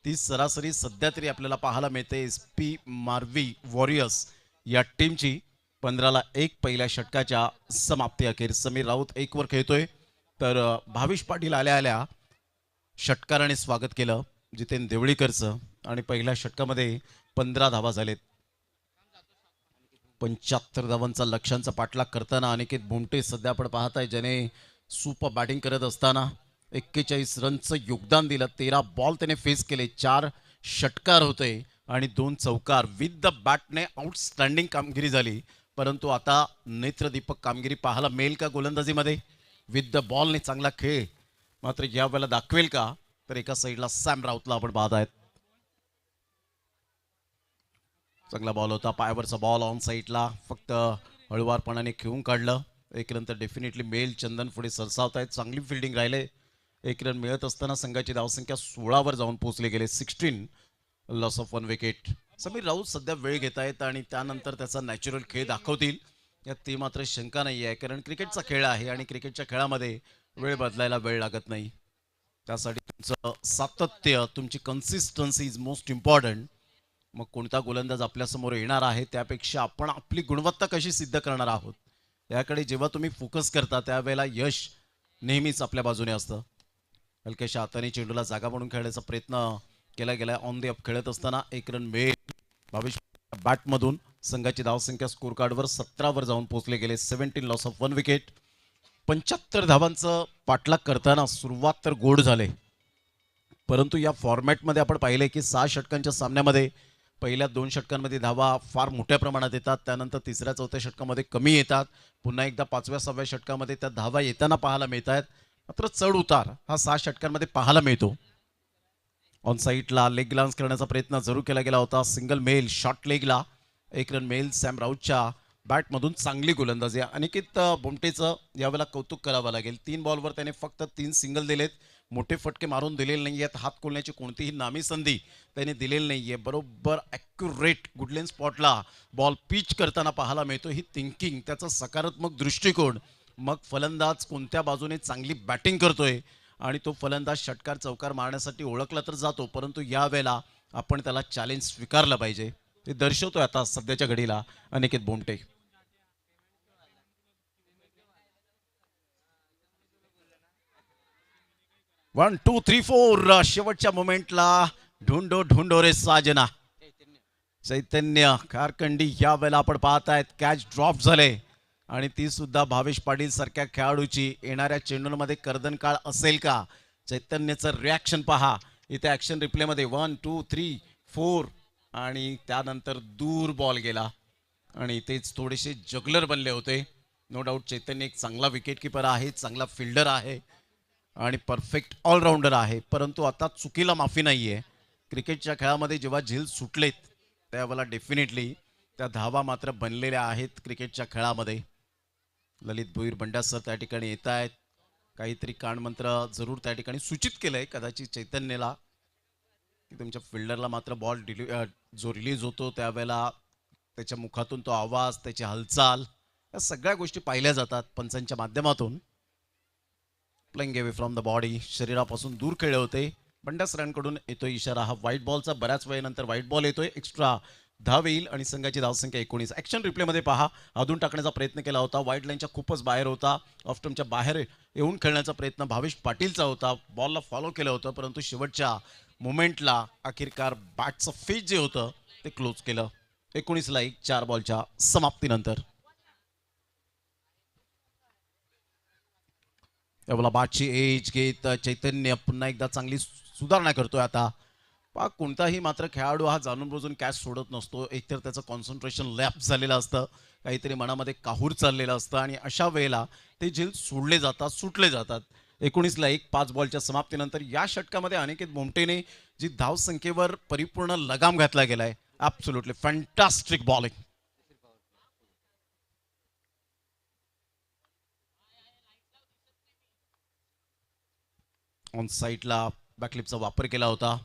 ती सरासरी सध्या तरी आपल्याला पाहायला मिळते SP मारवी वॉरियर्स या टीमची. 15ला 1 पहिल्या षटकाच्या समाप्ती अखेर. समीर राऊत 1 वर खेळतोय तर भावेश पाटील आल्या षटकाराने स्वागत केलं जितेन देवळीकरचं आणि पहिल्या षटकामध्ये 15 धावा झालेत. 75 धावांचा लक्ष्यांचा पाठलाग करताना अनिकेत भोमटे सध्या आपण पाहताय ज्याने सुपर बॅटिंग करत असताना 41 रनचं योगदान दिलं. 13 बॉल त्याने फेस केले, 4 षटकार होते आणि 2 चौकार. विथ द बॅटने आउटस्टँडिंग कामगिरी झाली. परंतु आता नेत्रदीपक कामगिरी पाहायला मिळेल का गोलंदाजीमध्ये? विथ द बॉलने चांगला खेळ मात्र यावेळेला दाखवेल का? तर एका साईडला सॅम राऊतला आपण पाहत आहेत. चांगला बॉल होता, पायावरचा बॉल ऑन साईडला फक्त हळुवारपणाने खेळून काढलं. 1 रन तर डेफिनेटली मिळेल. चंदन पुढे सरसावत आहेत. चांगली फिल्डिंग राहिले. 1 रन मिळत असताना संघाची धावसंख्या 16 वर जाऊन पोहोचले गेले. 16 loss of 1 wicket. Sameer Raut सध्या वेळ घेत आहेत आणि त्यानंतर त्याचा नॅचरल खेळ दाखवतील यात ती मात्र शंका नाही आहे. कारण क्रिकेटचा खेळ आहे आणि क्रिकेटच्या खेळामध्ये वेळ बदलायला वेळ लागत नाही. त्यासाठी तुमचं सातत्य, तुमची कन्सिस्टन्सी इज मोस्ट इम्पॉर्टंट. मग कोणता गोलंदाज आपल्यासमोर येणार आहे त्यापेक्षा आपण आपली गुणवत्ता कशी सिद्ध करणार आहोत याकडे जेव्हा तुम्ही फोकस करता त्यावेळेला यश नेहमीच आपल्या बाजूने असतं. हलक्याशा हाताने चेंडूला जागा म्हणून खेळण्याचा प्रयत्न केला गेला. ऑन द अप खेळत असताना एक रन मिळेल. भावेश बॅटमधून संघाची धावसंख्या स्कोर कार्डवर 17 वर जाऊन पोहोचले गेले. 17 लॉस ऑफ 1 विकेट. 75 धावांचं पाठलाग करताना सुरुवात तर गोड झाले, परंतु या फॉर्मॅटमध्ये आपण पाहिले की 6 षटकांच्या सामन्यामध्ये पहिल्या 2 षटकांमध्ये धावा फार मोठ्या प्रमाणात येतात, त्यानंतर तिसऱ्या चौथ्या षटकामध्ये कमी येतात, पुन्हा एकदा 5व्या 6व्या षटकामध्ये त्या धावा येताना पाहायला मिळत आहेत. मात्र चढ उतार हा 6 षटकांमध्ये पाहायला मिळतो. ऑन साईडला लेग ग्लान्स करण्याचा प्रयत्न जरूर केला गेला होता. सिंगल मेल शॉर्ट लेगला एक रन मेल. सॅम राऊतच्या बॅटमधून चांगली गोलंदाजी. अनिकेत बोमटेचं यावेळेला कौतुक करावं लागेल. 3 बॉलवर त्याने फक्त 3 सिंगल दिलेत, मोठे फटके मारून दिलेले नाही आहेत, हात खोलण्याची कोणतीही नामी संधी त्याने दिलेली नाही आहे. बरोबर ॲक्युरेट गुडलेन स्पॉटला बॉल पिच करताना पाहायला मिळतो. ही थिंकिंग, त्याचा सकारात्मक दृष्टिकोन, मग फलंदाज कोणत्या बाजूने चांगली बॅटिंग करतोय आणि तो फलंदाज षटकार चौकार मारण्यासाठी ओळखला तर जातो, परंतु यावेळेला आपण त्याला चॅलेंज स्वीकारलं पाहिजे. ते दर्शवतोय आता सध्याच्या घडीला अनिकेत बोमटे. 1 2 3 4 शेवटच्या मोमेंटला ढूंढो ढूंढो रे साजना. चैतन्य कारकंडी या वेळेला आपण पाहतायत कॅच ड्रॉप झाले आणि ती सुद्धा भावेश पाटील सारख्या खेळाडूची. येणाऱ्या चेंडूंमध्ये कर्दनकाळ असेल का? चैतन्याचं रिॲक्शन पहा इथे ॲक्शन रिप्लेमध्ये. 1 2 3 4 आणि त्यानंतर दूर बॉल गेला आणि इथेच थोडेसे जगलर बनले होते. नो डाऊट चैतन्य एक चांगला विकेटकीपर आहे, चांगला फिल्डर आहे आणि परफेक्ट ऑलराऊंडर आहे, परंतु आता चुकीला माफी नाही आहे. क्रिकेटच्या खेळामध्ये जेव्हा झील सुटलेत त्यावेळेला डेफिनेटली त्या धावा मात्र बनलेल्या आहेत क्रिकेटच्या खेळामध्ये. ललित भोईर बंड्या सर त्या ठिकाणी येत आहेत. काहीतरी कानमंत्र जरूर त्या ठिकाणी सूचित केलंय कदाचित चैतन्यला की तुमच्या फिल्डरला मात्र बॉल जो रिलीज होतो त्यावेळेला त्याच्या मुखातून तो आवाज, त्याची हालचाल, या सगळ्या गोष्टी पाहिल्या जातात पंचांच्या माध्यमातून. Playing away from the body, शरीरापासून दूर खेळले होते. बंड्या सरांकडून येतोय इशारा. हा व्हाईट बॉलचा, बऱ्याच वेळेनंतर व्हाईट बॉल येतोय. एक्स्ट्रा धाव येईल आणि संघाची धावसंख्या 19. ॲक्शन रिप्लेमध्ये पहा, अधून टाकण्याचा प्रयत्न केला होता, वाईड लाईनच्या खूपच बाहेर होता. ऑफ स्टंपच्या बाहेर येऊन खेळण्याचा प्रयत्न भावेश पाटीलचा होता. बॉलला फॉलो केलं होतं, परंतु शेवटच्या मोमेंटला अखेरकार बॅटचं फेज जे होतं ते क्लोज केलं. 19ला 1, 4 बॉलच्या समाप्तीनंतर. त्यावेळेला बॅटची एज घेत चैतन्य पुन्हा एकदा चांगली सुधारणा करतोय. आता पहा, कोणताही मात्र खेळाडू हा जाणून बुजून कॅच सोडत नसतो. एकतर त्याचं कॉन्सन्ट्रेशन लॅप्स झालेलं असतं, काहीतरी मनामध्ये काहूर चाललेलं असतं आणि अशा वेळेला ते झेल सोडले जातात, सुटले जातात. 19ला 1, 5 बॉलच्या समाप्तीनंतर या षटकामध्ये अनिकेत बोमटेने जी धावसंख्येवर परिपूर्ण लगाम घातला गेलाय, ॲब्सोल्युटली फॅन्टास्टिक बॉलिंग. ऑन साईडला बॅकलिपचा वापर केला होता.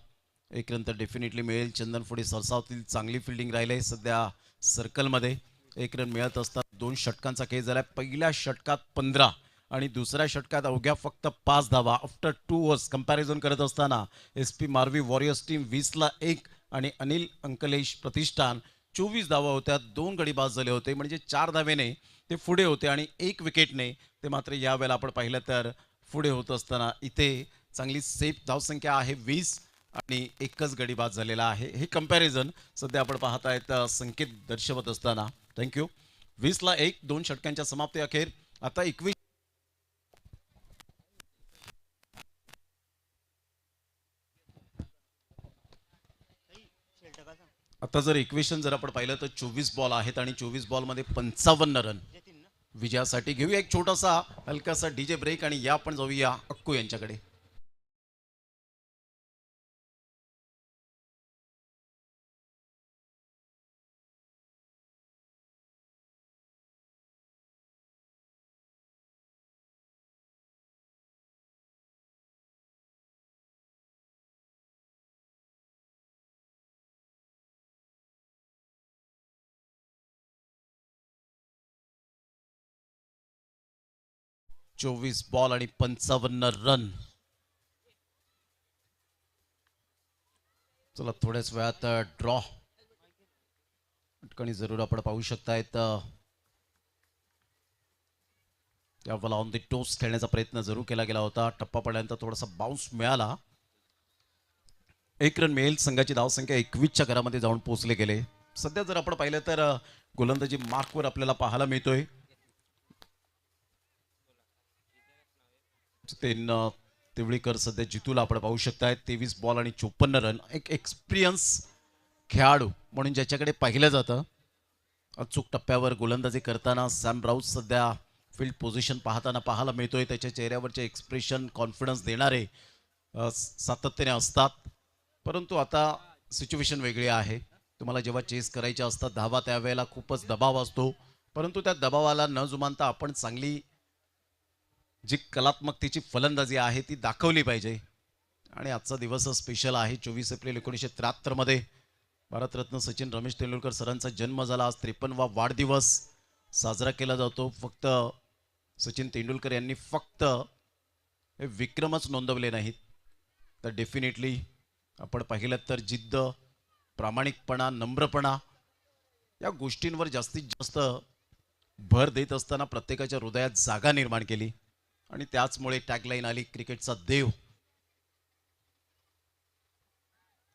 एक रन तर डेफिनेटली मिळेल. चंदन फुडे सरसावतील चांगली फिल्डिंग राहिले सध्या सर्कलमध्ये. एक रन मिळत असतात. 2 षटकांचा खेळ झाला. पहिल्या षटकात 15 आणि दुसऱ्या षटकात अवघ्या फक्त 5 धावा. आफ्टर 2 ओव्हर्स कंपॅरिझन करत असताना एस पी मारवी वॉरियर्स टीम 20ला 1 आणि अनिल अंकलेश प्रतिष्ठान 24 धावा होत्या. 2 गडी बाद झाले होते, म्हणजे 4 धावेने ते पुढे होते आणि 1 विकेटने ते मात्र यावेळेला आपण पाहिलं तर पुढे होत असताना इथे चांगली सेफ धावसंख्या आहे 20 आणि एकच गडी बाद झालेला आहे. हे कंपॅरिझन सध्या आपण पाहत आहेत संकेत दर्शवत असताना. थँक्यू. 20ला 1, 2 षटकांच्या समाप्ती अखेर आता 21. आता जर इक्वेशन जर आपण पाहिलं तर 24 बॉल आहेत आणि 24 बॉलमध्ये 55 रन विजयासाठी. घेऊया एक छोटासा हलकासा डीजे ब्रेक आणि या आपण जाऊया अक्कू यांच्याकडे. चोवीस बॉल आणि 55 रन. चला थोड्याच वेळात ड्रॉ ठिकाणी जरूर आपण पाहू शकतायत या बॉल ऑन द टोस खेळण्याचा प्रयत्न जरूर केला गेला होता. टप्पा पडल्यानंतर थोडासा बाउन्स मिळाला. 1 रन मिळेल. संघाची धावसंख्या 21च्या घरामध्ये जाऊन पोहोचले गेले. सध्या जर आपण पाहिलं तर गोलंदाजी मार्कवर आपल्याला पाहायला मिळतोय. जितेन तिवळीकर सध्या जितूला आपण पाहू शकताय. 23 बॉल आणि 54 रन. एक एक्सपिरियन्स खेळाडू म्हणून ज्याच्याकडे पाहिलं जातं. अचूक टप्प्यावर गोलंदाजी करताना सॅम राऊत सध्या फील्ड पोझिशन पाहताना पाहायला मिळतोय. त्याच्या चेहऱ्यावरचे एक्सप्रेशन कॉन्फिडन्स देणारे सातत्याने असतात. परंतु आता सिच्युएशन वेगळी आहे. तुम्हाला जेव्हा चेस करायच्या असतात धावा त्यावेळेला खूपच दबाव असतो. परंतु त्या दबावाला न जुमानता आपण चांगली जी कलात्मकतेची फलंदाजी आहे ती दाखवली पाहिजे. आणि आजचा दिवस स्पेशल आहे. 24 एप्रिल 1973 मध्ये भारतरत्न सचिन रमेश तेंडुलकर सरांचा जन्म झाला. आज 53वा वाढदिवस साजरा केला जातो. फक्त सचिन तेंडुलकर यांनी फक्त हे विक्रमच नोंदवले नाहीत तर डेफिनेटली आपण पाहिलं तर जिद्द, प्रामाणिकपणा, नम्रपणा या गोष्टींवर जास्तीत जास्त भर देत असताना प्रत्येकाच्या हृदयात जागा निर्माण केली. आणि त्याचमुळे टॅगलाईन आली क्रिकेटचा देव.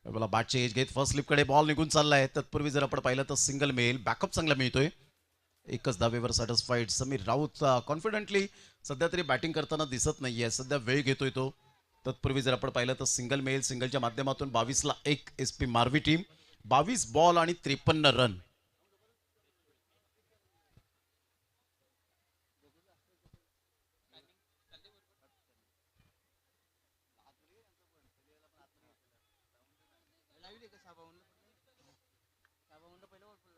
मला बॅटचे एज घेत फर्स्ट स्लिपकडे बॉल निघून चाललाय. तत्पूर्वी जर आपण पाहिलं तर सिंगल मिळेल. बॅकअप चांगला मिळतोय. एकच धावेवर सॅटिस्फाईड. समीर राऊत कॉन्फिडेंटली सध्या तरी बॅटिंग करताना दिसत नाहीये. सध्या वेळ घेतोय तो. तत्पूर्वी जर आपण पाहिलं तर सिंगल मिळेल. सिंगलच्या माध्यमातून 22ला 1 SP मारवी टीम. 22 बॉल आणि 53 रन.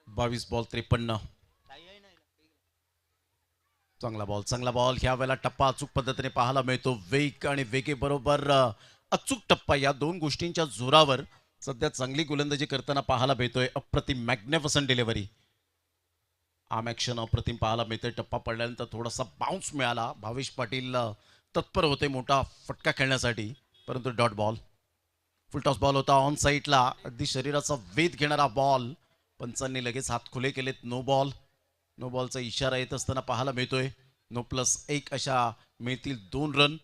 बावीस बॉल 53. चांगला बॉल ह्या वेळेला टप्पा अचूक पद्धतीने पाहायला मिळतो. वेग आणि वेगे बरोबर अचूक टप्पा या दोन गोष्टींच्या जोरावर सध्या चांगली गोलंदाजी करताना पाहायला मिळतोय. अप्रतिम मॅग्निफिसंट डिलिव्हरी. आम ॲक्शन अप्रतिम पाहायला मिळतोय. टप्पा पडल्यानंतर थोडासा बाउन्स मिळाला. भावेश पाटील तत्पर होते मोठा फटका खेळण्यासाठी परंतु डॉट बॉल. फुलटॉस बॉल होता ऑन साईडला. अगदी शरीराचा वेध घेणारा बॉल. पंचांनी लगेच हात खुले केलेत. No ball. नो बॉलचा इशारा येत असताना पाहायला मिळतोय. नो +1 अशा मिळतील 2 रन.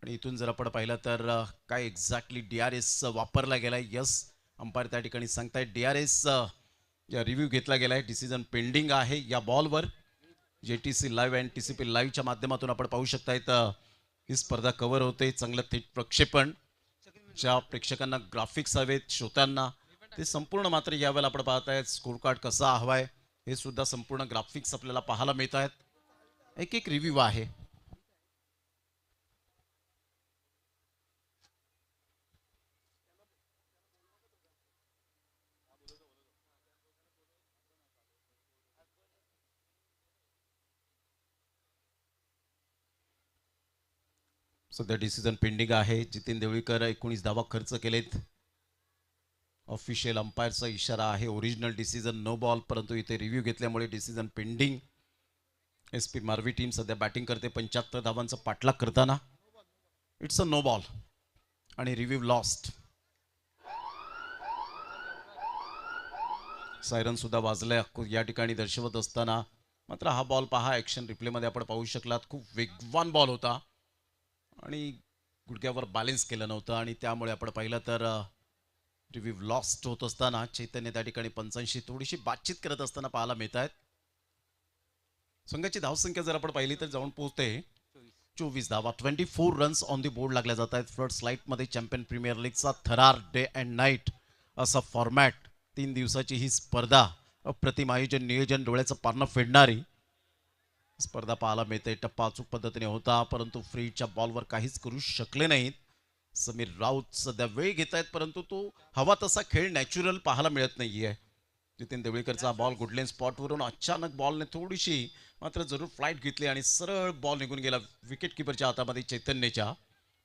आणि इथून जर आपण पाहिलं तर काय एक्झॅक्टली DRS वापरला गेलाय. यस अंपायर त्या ठिकाणी सांगतायत DRS या रिव्ह्यू घेतला गेलाय. डिसिजन पेंडिंग आहे या बॉलवर. JTC लाईव्ह अँड TCP लाईव्हच्या माध्यमातून आपण पाहू शकतायत ही स्पर्धा कव्हर होते. चांगलं थेट प्रक्षेपण. ज्या प्रेक्षकांना ग्राफिक्स हवेत श्रोत्यांना ते संपूर्ण मात्र यावेळेला आपण पाहतायत. स्कोर कार्ड कसा हवाय हे सुद्धा संपूर्ण ग्राफिक्स आपल्याला पाहायला मिळत आहेत. एक रिव्ह्यू आहे. सध्या डिसिजन पेंडिंग आहे. जितेन देवळीकर 19 धावा खर्च केलेत. ऑफिशियल अंपायरचा इशारा आहे. ओरिजिनल डिसिजन नो बॉल परंतु इथे रिव्ह्यू घेतल्यामुळे डिसिजन पेंडिंग. SP मारवी टीम सध्या बॅटिंग करते 75 धावांचा पाठलाग करताना. इट्स अ नो बॉल आणि रिव्ह्यू लॉस्ट. सायरन सुद्धा वाजल्या या ठिकाणी दर्शवत असताना. मात्र हा बॉल पहा ॲक्शन रिप्लेमध्ये आपण पाहू शकलात. खूप वेगवान बॉल होता आणि गुडघ्यावर बॅलेन्स केलं नव्हतं आणि त्यामुळे आपण पाहिलं तर रिव्ह्यू लॉस्ट होत असताना चैतन्य त्या ठिकाणी पंचांशी थोडीशी बातचीत करत असताना पाहायला मिळत आहेत. संघाची धावसंख्या जर आपण पाहिली तर जाऊन पोहोचते 24 धावा. 24 रन्स ऑन दी बोर्ड लागल्या जात आहेत. फ्लड लाईटमध्ये चॅम्पियन प्रीमियर लीगचा थरार डे अँड नाईट असा फॉर्मॅट. 3 दिवसाची ही स्पर्धा. अप्रतिम आयोजन नियोजन डोळ्याचं पारणं फेडणारी स्पर्धा पाहायला मिळते. टप्पा अचूक पद्धतीने होता परंतु फ्रीच्या बॉलवर काहीच करू शकले नाहीत. समीर राऊत सध्या वेळ घेत आहेत परंतु तो हवा तसा खेळ नॅचरल पाहायला मिळत नाहीये. जितेन देवळीकरचा बॉल गुडलेन स्पॉटवरून अचानक बॉलने थोडीशी मात्र जरूर फ्लाईट घेतली आणि सरळ बॉल निघून गेला विकेट किपरच्या हातामध्ये चैतन्यच्या.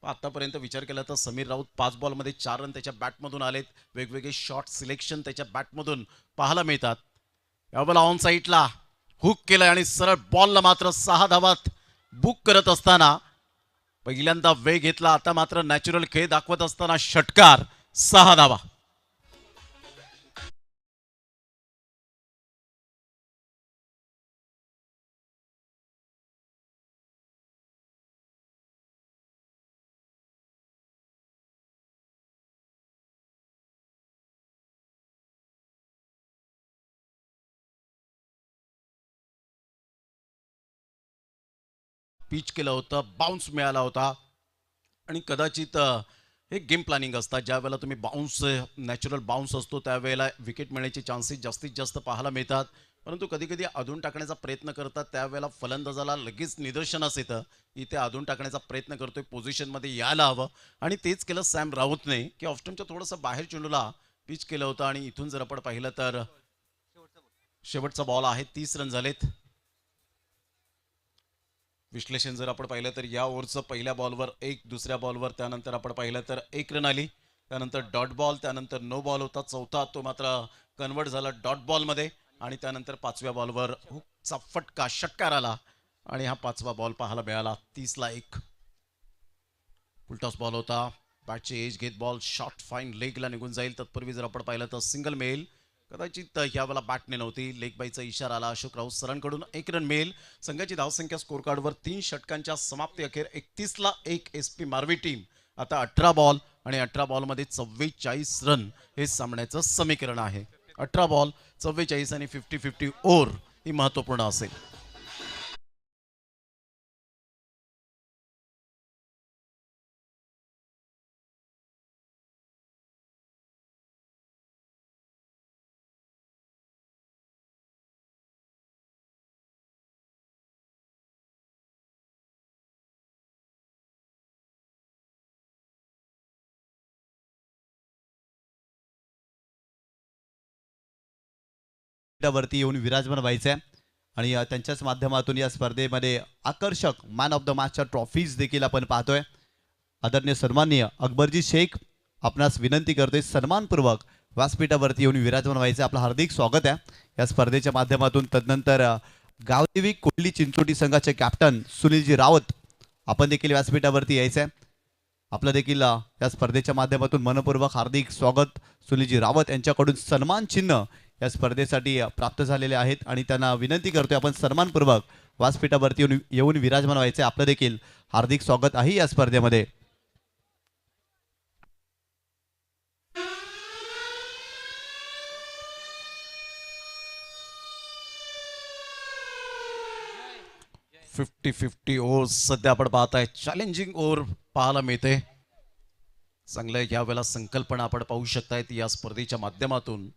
आतापर्यंत विचार केला तर समीर राऊत 5 बॉलमध्ये 4 रन त्याच्या बॅटमधून आलेत. वेगवेगळे शॉट सिलेक्शन त्याच्या बॅटमधून पाहायला मिळतात. यावेळेला ऑन साईडला हुक केलं आणि सरळ बॉलला मात्र 6 धावात बुक करत असताना पहिल्यांदा वेग घेतला. आता मात्र नॅचरल खेळ दाखवत असताना षटकार 6 धावा. पिच केलं होतं, बाउन्स मिळाला होता आणि कदाचित हे गेम प्लॅनिंग असतात. ज्या वेळेला तुम्ही बाउन्स नॅचरल बाउन्स असतो त्यावेळेला विकेट मिळण्याचे चान्सेस जास्तीत जास्त पाहायला मिळतात. परंतु कधी-कधी अधून टाकण्याचा प्रयत्न करतात त्यावेळेला फलंदाजाला लगेच निदर्शनास येतं. इथे अधून टाकण्याचा प्रयत्न करतोय, पोझिशनमध्ये यायला हवं आणि तेच केलं सॅम राऊतने, की ऑफ स्टंपच्या थोडंसं बाहेर चेंडूला पिच केलं होतं आणि इथून जर आपण पाहिलं तर शेवटचा बॉल आहे, 30 रन झालेत. विश्लेषण जर आपण पाहिलं तर या ओव्हरचं पहिल्या बॉलवर एक, दुसऱ्या बॉलवर त्यानंतर आपण पाहिलं तर 1 रन आली, त्यानंतर डॉट बॉल, त्यानंतर नो बॉल होता, चौथा तो मात्र कन्वर्ट झाला डॉट बॉलमध्ये आणि त्यानंतर पाचव्या बॉलवर हुकचा फटका षटकार आला आणि हा पाचवा बॉल पाहायला मिळाला. 30ला 1 फुलटॉस बॉल होता. बॅटची एज घेत बॉल शॉर्ट फाईन लेगला निघून जाईल. तत्पूर्वी जर आपण पाहिलं तर सिंगल मेल कदाचित यावेळेला बॅटने नव्हती, लेग बायचा इशारा आला अशोक राऊत सरांकडून. 1 रन मिळेल. संघाची धावसंख्या स्कोर कार्डवर 3 षटकांच्या समाप्ती अखेर 31ला 1 SP मारवी टीम आता 18 बॉल आणि 18 बॉलमध्ये 44 रन हे सामन्याचं समीकरण आहे. 18 बॉल 44 आणि 50-50 ओव्हर ही महत्वपूर्ण असेल. वरती येऊन विराजमान व्हायचं आहे आणि त्यांच्याच माध्यमातून या स्पर्धेमध्ये आकर्षक मॅन ऑफ द मॅचच्या ट्रॉफीज देखील आपण पाहतोय. आदरणीय सन्माननीय अकबरजी शेख आपणास विनंती करतोय सन्मानपूर्वक व्यासपीठावरती येऊन विराजमान व्हायचं. आपलं हार्दिक स्वागत आहे या स्पर्धेच्या माध्यमातून. तदनंतर गावदेवी कोहली चिंचोटी संघाचे कॅप्टन सुनीलजी रावत आपण देखील व्यासपीठावरती यायचं आहे. आपलं देखील या स्पर्धेच्या माध्यमातून मनपूर्वक हार्दिक स्वागत. सुनीलजी रावत यांच्याकडून सन्मान चिन्ह या स्पर्धेसाठी प्राप्त झालेले आहेत आणि त्यांना विनंती करतोय आपण सन्मानपूर्वक व्यासपीठावरती येऊन विराजमान व्हायचे. आपलं देखील हार्दिक स्वागत आहे या स्पर्धेमध्ये. फिफ्टी 50 ओव्हर सध्या आपण पाहताय. चॅलेंजिंग ओव्हर पाहायला मिळते. चांगलं यावेळेला संकल्पना आपण पाहू शकतायत या स्पर्धेच्या माध्यमातून.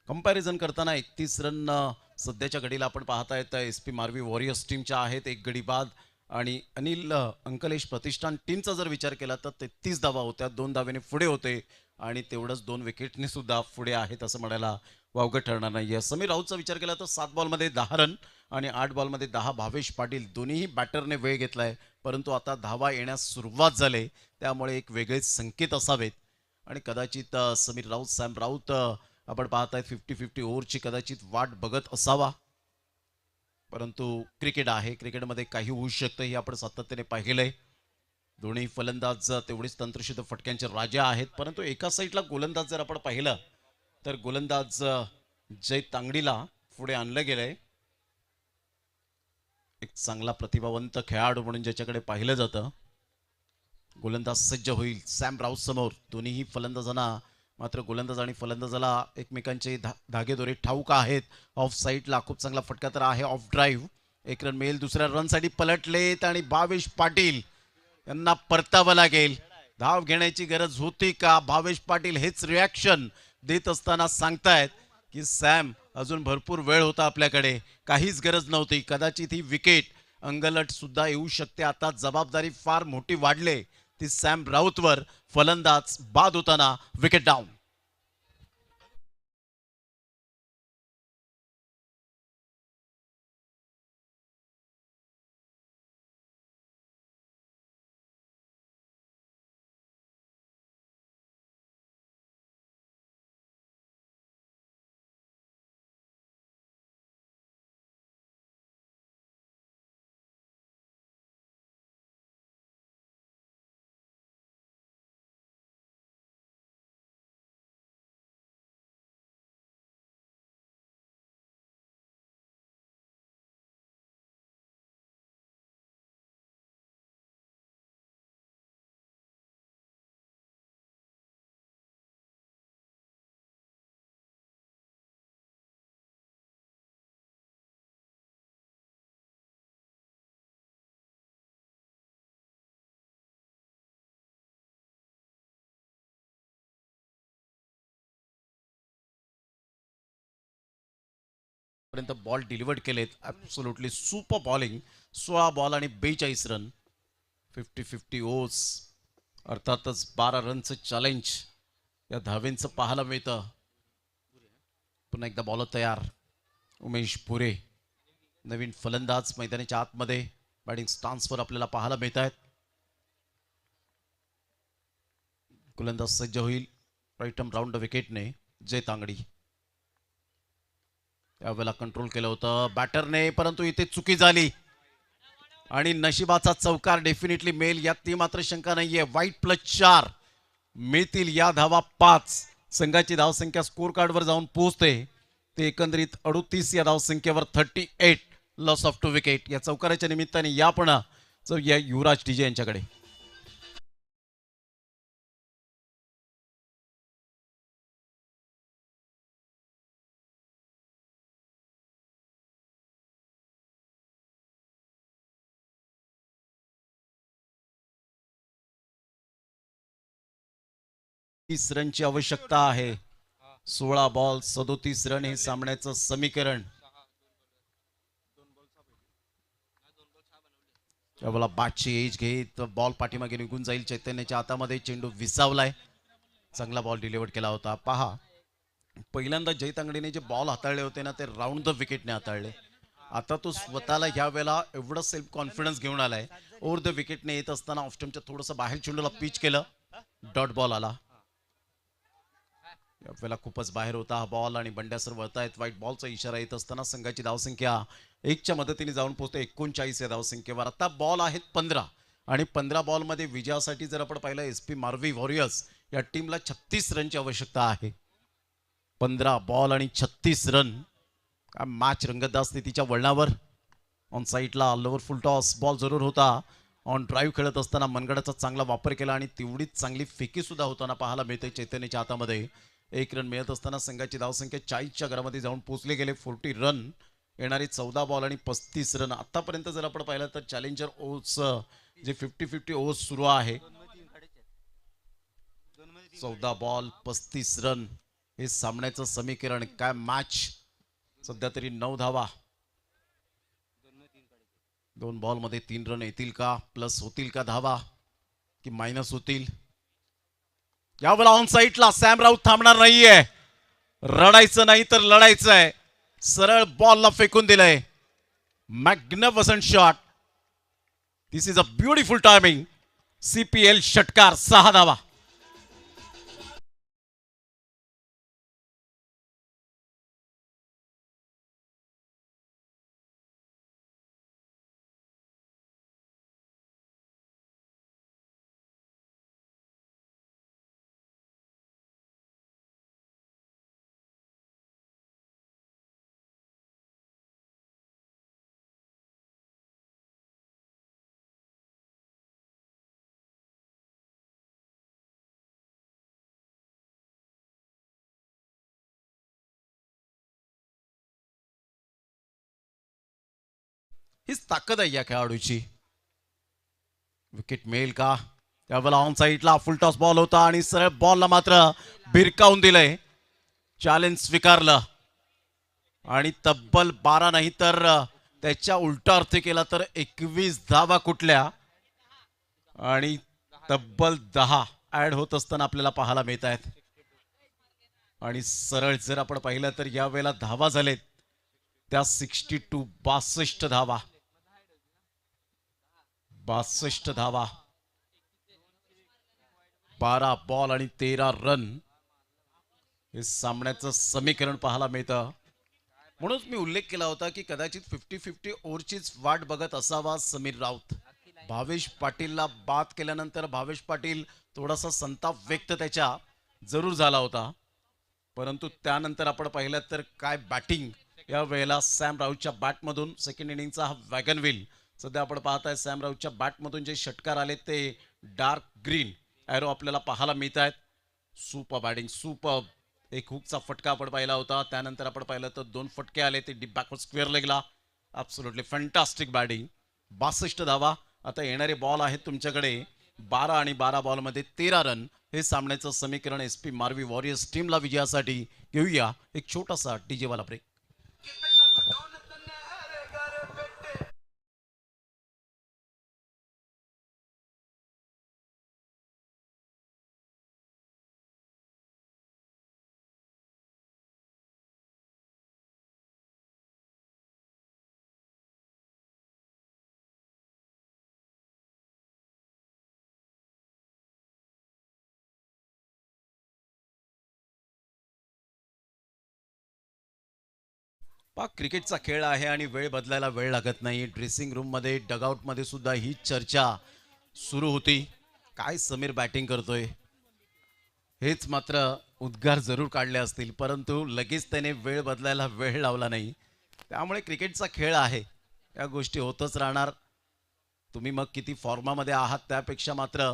कंपॅरिझन करताना 31 रन सध्याच्या घडीला आपण पाहतायत SP मारवी वॉरियर्स टीमच्या आहेत. एक गडी बाद आणि अनिल अंकलेश प्रतिष्ठान टीमचा जर विचार केला तर 33 धावा होत्या, 2 धावेने पुढे होते आणि तेवढंच 2 विकेटने सुद्धा पुढे आहेत असं म्हणायला वावगं ठरणार नाही. समीर राऊतचा विचार केला तर 7 बॉलमध्ये 10 रन आणि 8 बॉलमध्ये 10. भावेश पाटील दोन्हीही बॅटरने वेळ घेतलाय परंतु आता धावा येण्यास सुरुवात झाली, त्यामुळे एक वेगळेच संकेत असावेत आणि कदाचित समीर राऊत, सॅम राऊत आपण पाहताय 50-50 ओव्हरची कदाचित वाट बघत असावा. परंतु क्रिकेट आहे, क्रिकेटमध्ये काही होऊ शकतं हे आपण सातत्याने पाहिलंय. दोन्ही फलंदाज तेवढेच तंत्रशुद्ध फटक्यांचे राजा आहेत. परंतु एका साईडला गोलंदाज जर आपण पाहिलं तर गोलंदाज जय तांगडीला पुढे आणलं गेलंय. एक चांगला प्रतिभावंत खेळाडू म्हणून ज्याच्याकडे पाहिलं जातं. गोलंदाज सज्ज होईल सॅम राऊत समोर. दोन्हीही फलंदाजांना मात्र गोलंदाज आणि फलंदाजाला एकमेकांचे धागेदोरे ठाऊक आहेत. ऑफ साईडला खूप चांगला फटका तर आहे, ऑफ ड्राईव्ह. 1 रन मिळेल. दुसऱ्या रनसाठी पलटलेत आणि भावेश पाटील यांना परतावं लागेल. धाव घेण्याची गरज होती का? भावेश पाटील हेच रिॲक्शन देत असताना सांगतायत की सॅम अजून भरपूर वेळ होता आपल्याकडे, काहीच गरज नव्हती. कदाचित ही विकेट अंगलट सुद्धा येऊ शकते. आता जबाबदारी फार मोठी वाढले ती सॅम राऊतवर. फलंदाज बाद होताना विकेट डाऊन. पर्यंत बॉल डिलिव्हर्ड केलेत. Absolutely super bowling. 16 बॉल आणि 42 रन. 50-50 ओव्हर्स. अर्थातच 12 रनचं चॅलेंज या धावेंचं पाहायला मिळतं. पुन्हा एकदा बॉलर तयार. उमेश पुरे नवीन फलंदाज मैदानाच्या आतमध्ये बॅटिंग स्टान्सवर आपल्याला पाहायला मिळत आहेत. गोलंदाज सज्ज होईल. राईट आर्म राऊंड विकेटने जय तांगडी. त्यावेळेला कंट्रोल केलं होतं बॅटरने, परंतु इथे चुकी झाली आणि नशिबाचा चौकार डेफिनेटली मेल यात ती मात्र शंका नाहीये. वाईट +4 मिळतील या धावा 5. संघाची धावसंख्या स्कोर कार्डवर जाऊन पोहोचते ते एकंदरीत 38 या धावसंख्येवर. 38 लॉस ऑफ 2 विकेट. या चौकाराच्या निमित्ताने या पण या युवराज डीजे यांच्याकडे. तीस रनची आवश्यकता आहे. 16 बॉल 37 रन हे सामन्याचं समीकरण. त्यावेळेला बॅटची एज घेत बॉल पाठीमागे निघून जाईल. चैतन्याच्या हातामध्ये चेंडू विसावलाय. चांगला बॉल डिलिव्हर्ड केला होता. पहा पहिल्यांदा जय तांगडीने जे बॉल हाताळले होते ना ते राऊंड द विकेटने हाताळले. आता तो स्वतःला ह्या वेळेला एवढं सेल्फ कॉन्फिडन्स घेऊन आलाय. ओव्हर द विकेटने येत असताना ऑफ स्टंपच्या थोडंसं बाहेर चेंडूला पिच केलं. डॉट बॉल आला. यावेळेला खूपच बाहेर होता हा बॉल आणि बंड्या सर वळतायत. व्हाईट बॉलचा इशारा येत असताना संघाची धावसंख्या 1च्या मदतीने जाऊन पोहोचते 39 या धावसंख्येवर. आता बॉल आहेत 15 आणि 15 बॉलमध्ये विजयासाठी जर आपण पाहिलं SP मारवी वॉरियर्स या टीमला 36 रनची आवश्यकता आहे. 15 बॉल आणि 36 रन. मॅच रंगतदार स्थितीच्या वळणावर. ऑन साईडला लोवर फुल टॉस बॉल जरूर होता. ऑन ड्राईव्ह खेळत असताना मनगडाचा चांगला वापर केला आणि तेवढीच चांगली फेकी सुद्धा होताना पाहायला मिळते चैतन्याच्या हातामध्ये. 1 रन मिळत असताना संघाची धावसंख्या 40च्या घरामध्ये जाऊन पोहोचले गेले. 40 रन. येणारी 14 बॉल आणि 35 रन. आतापर्यंत जर आपण पाहिलं तर चॅलेंजर ओव्हर्स जे 50-50 ओव्हर्स सुरू आहे. 14 बॉल 35 रन हे सामन्याचं समीकरण. काय मॅच. सध्या तरी 9 धावा. 2 बॉल मध्ये 3 रन येतील का. प्लस होतील का धावा की मायनस होतील. यावेळेला ऑन साईडला सॅम राऊत थांबणार नाहीये. रडायचं नाही तर लढायचं आहे. सरळ बॉलला फेकून दिलंय. Magnificent shot. This is a beautiful timing. CPL षटकार. 6 धावा. हीच ताकद आहे या खेळाडूची. विकेट मिळेल का. त्यावेळेला ऑन साईडला फुल टॉस बॉल होता आणि सरळ बॉलला मात्र भिरकावून दिलंय. चॅलेंज स्वीकारलं आणि तब्बल 12 नाही तर त्याच्या उलटा अर्थ केला तर 21 धावा कुठल्या आणि तब्बल 10 ऍड होत असताना आपल्याला पाहायला मिळत आहेत. आणि सरळ जर आपण पाहिलं तर या वेळेला धावा झालेत त्या 62 धावा. 62 धावा. 12 बॉल आणि 13 रन हे सामन्याचं समीकरण पाहायला मिळतं. म्हणूनच मी उल्लेख केला होता की कदाचित 50-50 ओव्हरचीच वाट बघत असावा समीर राऊत. भावेश पाटीलला बाद केल्यानंतर भावेश पाटील थोडासा संताप व्यक्त त्याच्या जरूर झाला होता. परंतु त्यानंतर आपण पाहिलं तर काय बॅटिंग या वेळेला सॅम राऊतच्या बॅटमधून. सेकंड इनिंगचा हा वॅगन व्हील सध्या आपण पाहताय. सॅम राऊतच्या बॅटमधून जे षटकार आले ते डार्क ग्रीन ॲरो आपल्याला पाहायला मिळत आहेत. Super batting. सुपर. एक हुकचा फटका आपण पाहिला होता. त्यानंतर आपण पाहिलं तर 2 फटके आले ते डीप बॅकवर्ड स्क्वेअर लेगला. Absolutely fantastic batting. 62 धावा. आता येणारे बॉल आहेत तुमच्याकडे 12 आणि 12 बॉलमध्ये 13 रन हे सामन्याचं समीकरण. SP मारवी वॉरियर्स टीमला विजयासाठी घेऊया एक छोटासा डीजे वाला ब्रेक. क्रिकेटचा खेळ आहे आणि वेळ बदलायला वेळ लागत नाही. ड्रेसिंग रूममध्ये डगआउटमध्ये सुद्धा ही चर्चा सुरू होती. काय समीर बॅटिंग करतोय, हेच मात्र उद्गार जरूर काढले असतील, परंतु लगेच त्याने वेळ बदलायला वेळ लावला नाही. त्यामुळे क्रिकेटचा खेळ आहे, या गोष्टी होतच राहणार. तुम्ही मग किती फॉर्मामध्ये आहात त्यापेक्षा मात्र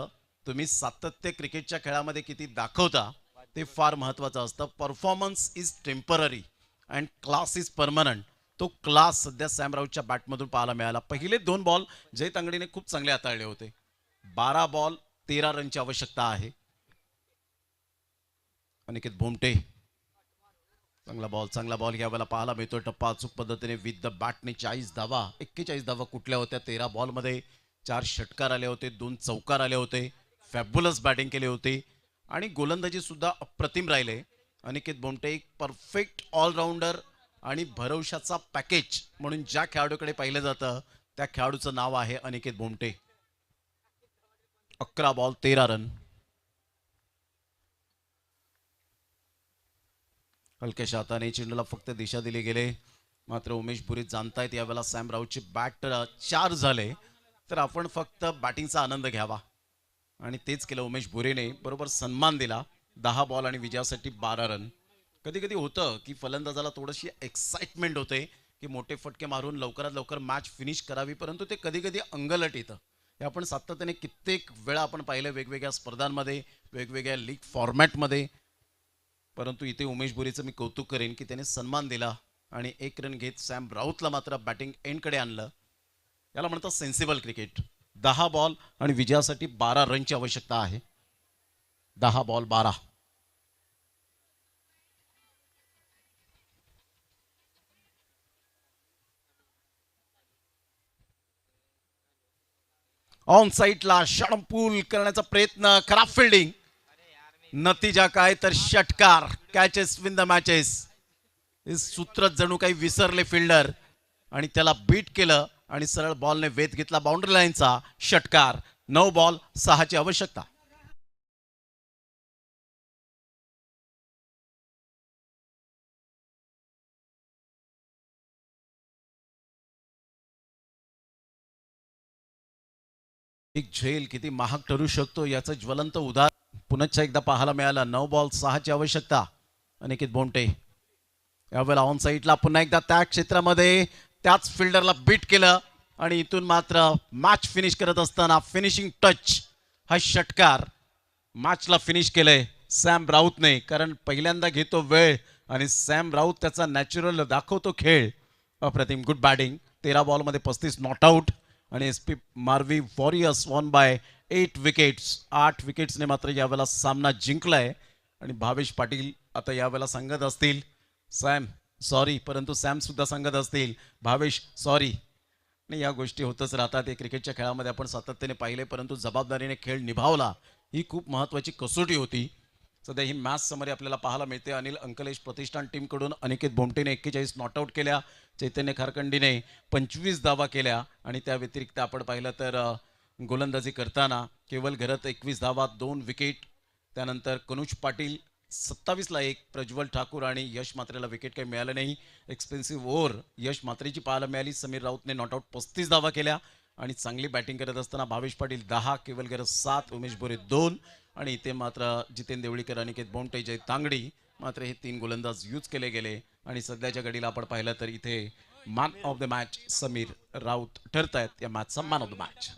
तुम्ही सातत्य क्रिकेटच्या खेळामध्ये किती दाखवता ते फार महत्त्वाचं असतं. Performance is temporary and class is permanent. तो क्लास सध्या सॅम राऊतच्या बॅटमधून पाहायला मिळाला. पहिले 2 बॉल जय तांगडीने खूप चांगले हाताळले होते. 12 बॉल 13 रनची आवश्यकता आहे. अनिकेत भोमटे, चांगला बॉल यावेळेला पाहायला मिळतोय. टप्पा अचूक पद्धतीने विथ द बॅटने 41 धावा 41 कुठल्या होत्या. 13 बॉलमध्ये 4 षटकार आले होते, 2 चौकार आले होते. फॅब्युलस बॅटिंग केली होती आणि गोलंदाजी सुद्धा अप्रतिम राहिले. अनिकेत भोमटे एक परफेक्ट ऑलराऊंडर आणि भरवशाचा पॅकेज म्हणून ज्या खेळाडूकडे पाहिलं जातं त्या खेळाडूचं नाव आहे अनिकेत भोमटे. 11 ball 13 run. हलक्याशा हाताने चेंडूला फक्त दिशा दिली गेले. मात्र उमेश भुरी जाणतायत यावेळेला सॅम राऊतचे बॅट 4 झाले तर आपण फक्त बॅटिंगचा आनंद घ्यावा आणि तेच केलं उमेश भुरेने. बरोबर सन्मान दिला. 10 बॉल आणि विजयासाठी 12 रन. कधी कधी होतं की फलंदाजाला थोडीशी एक्साइटमेंट होते की मोठे फटके मारून लवकरात लवकर मॅच फिनिश करावी, परंतु ते कधी कधी अंगलट येतं. हे आपण सातत्याने कित्येक वेळा आपण पाहिलं वेगवेगळ्या स्पर्धांमध्ये, वेगवेगळ्या लीग फॉर्मॅटमध्ये. परंतु इथे उमेश भुरेचं मी कौतुक करेन की त्याने सन्मान दिला आणि 1 रन घेत सॅम राऊतला मात्र बॅटिंग एंडकडे आणलं. याला म्हणतात सेन्सिबल क्रिकेट. 10 बॉल आणि विजयासाठी 12 रनची आवश्यकता आहे. 10 बॉल 12. ऑन साईडला षडपूल करण्याचा प्रयत्न, खराब फिल्डिंग. नतीजा काय तर षटकार. Catches win the matches. हे सूत्र जणू काही विसरले फिल्डर आणि त्याला बीट केलं आणि सरळ बॉलने वेध घेतला बाउंड्री लाईनचा. षटकार. 9 बॉल 6ची आवश्यकता. एक झेल किती महाग ठरू शकतो याचं ज्वलंत उदाहरण पुन्हा एकदा पाहायला मिळालं. 9 बॉल 6ची आवश्यकता. अनिकेत भोमटे यावेळेला ऑन साईडला पुन्हा एकदा त्या क्षेत्रामध्ये त्याच फिल्डरला बीट केलं आणि इथून मात्र मॅच फिनिश करत असताना फिनिशिंग टच हा षटकार. मॅचला फिनिश केलंय सॅम राऊतने, कारण पहिल्यांदा घेतो वेळ आणि सॅम राऊत त्याचा नॅचरल दाखवतो खेळ. अप्रतिम. Good batting. 13 बॉलमध्ये 35 नॉट आउट आणि SP मार्वी वॉरियर्स वॉन बाय 8 विकेट्स. 8 विकेट्सने मात्र यावेळेला सामना जिंकलाय आणि भावेश पाटील आता यावेळेला सांगत असतील सॅम सॉरी, परंतु सॅम सुद्धा सांगत असतील भावेश सॉरी. आणि या गोष्टी होतच राहतात. हे क्रिकेटच्या खेळामध्ये आपण सातत्याने पाहिले, परंतु जबाबदारीने खेळ निभावला ही खूप महत्त्वाची कसोटी होती. सध्या ही मॅच समरी आपल्याला पाहायला मिळते. अनिल अंकलेश प्रतिष्ठान टीमकडून अनिकेत भोमटेने 41 नॉट आउट केल्या. चैतन्य खारकंडीने 25 धावा केल्या आणि त्या व्यतिरिक्त आपण पाहिलं तर गोलंदाजी करताना केवल घरत 21 धावा 2 विकेट. त्यानंतर कनुज पाटील 27ला 1, प्रज्वल ठाकूर आणि यश मात्रेला विकेट काही मिळालं नाही. एक्सपेन्सिव्ह ओव्हर यश मात्रेची पाहायला मिळाली. समीर राऊतने नॉट आउट 35 धावा केल्या आणि चांगली बॅटिंग करत असताना भावेश पाटील 10, केवल घरत 7, उमेश भोरे 2 आणि इथे मात्र जितेंद्र देवळीकर, अनिकेत भोमटे, जय तांगडी मात्र हे 3 गोलंदाज यूज केले गेले. आणि सध्याच्या घडीला आपण पाहिलं तर इथे man of the match Sameer Raut ठरतायत या मॅचचा मॅन ऑफ द मॅच.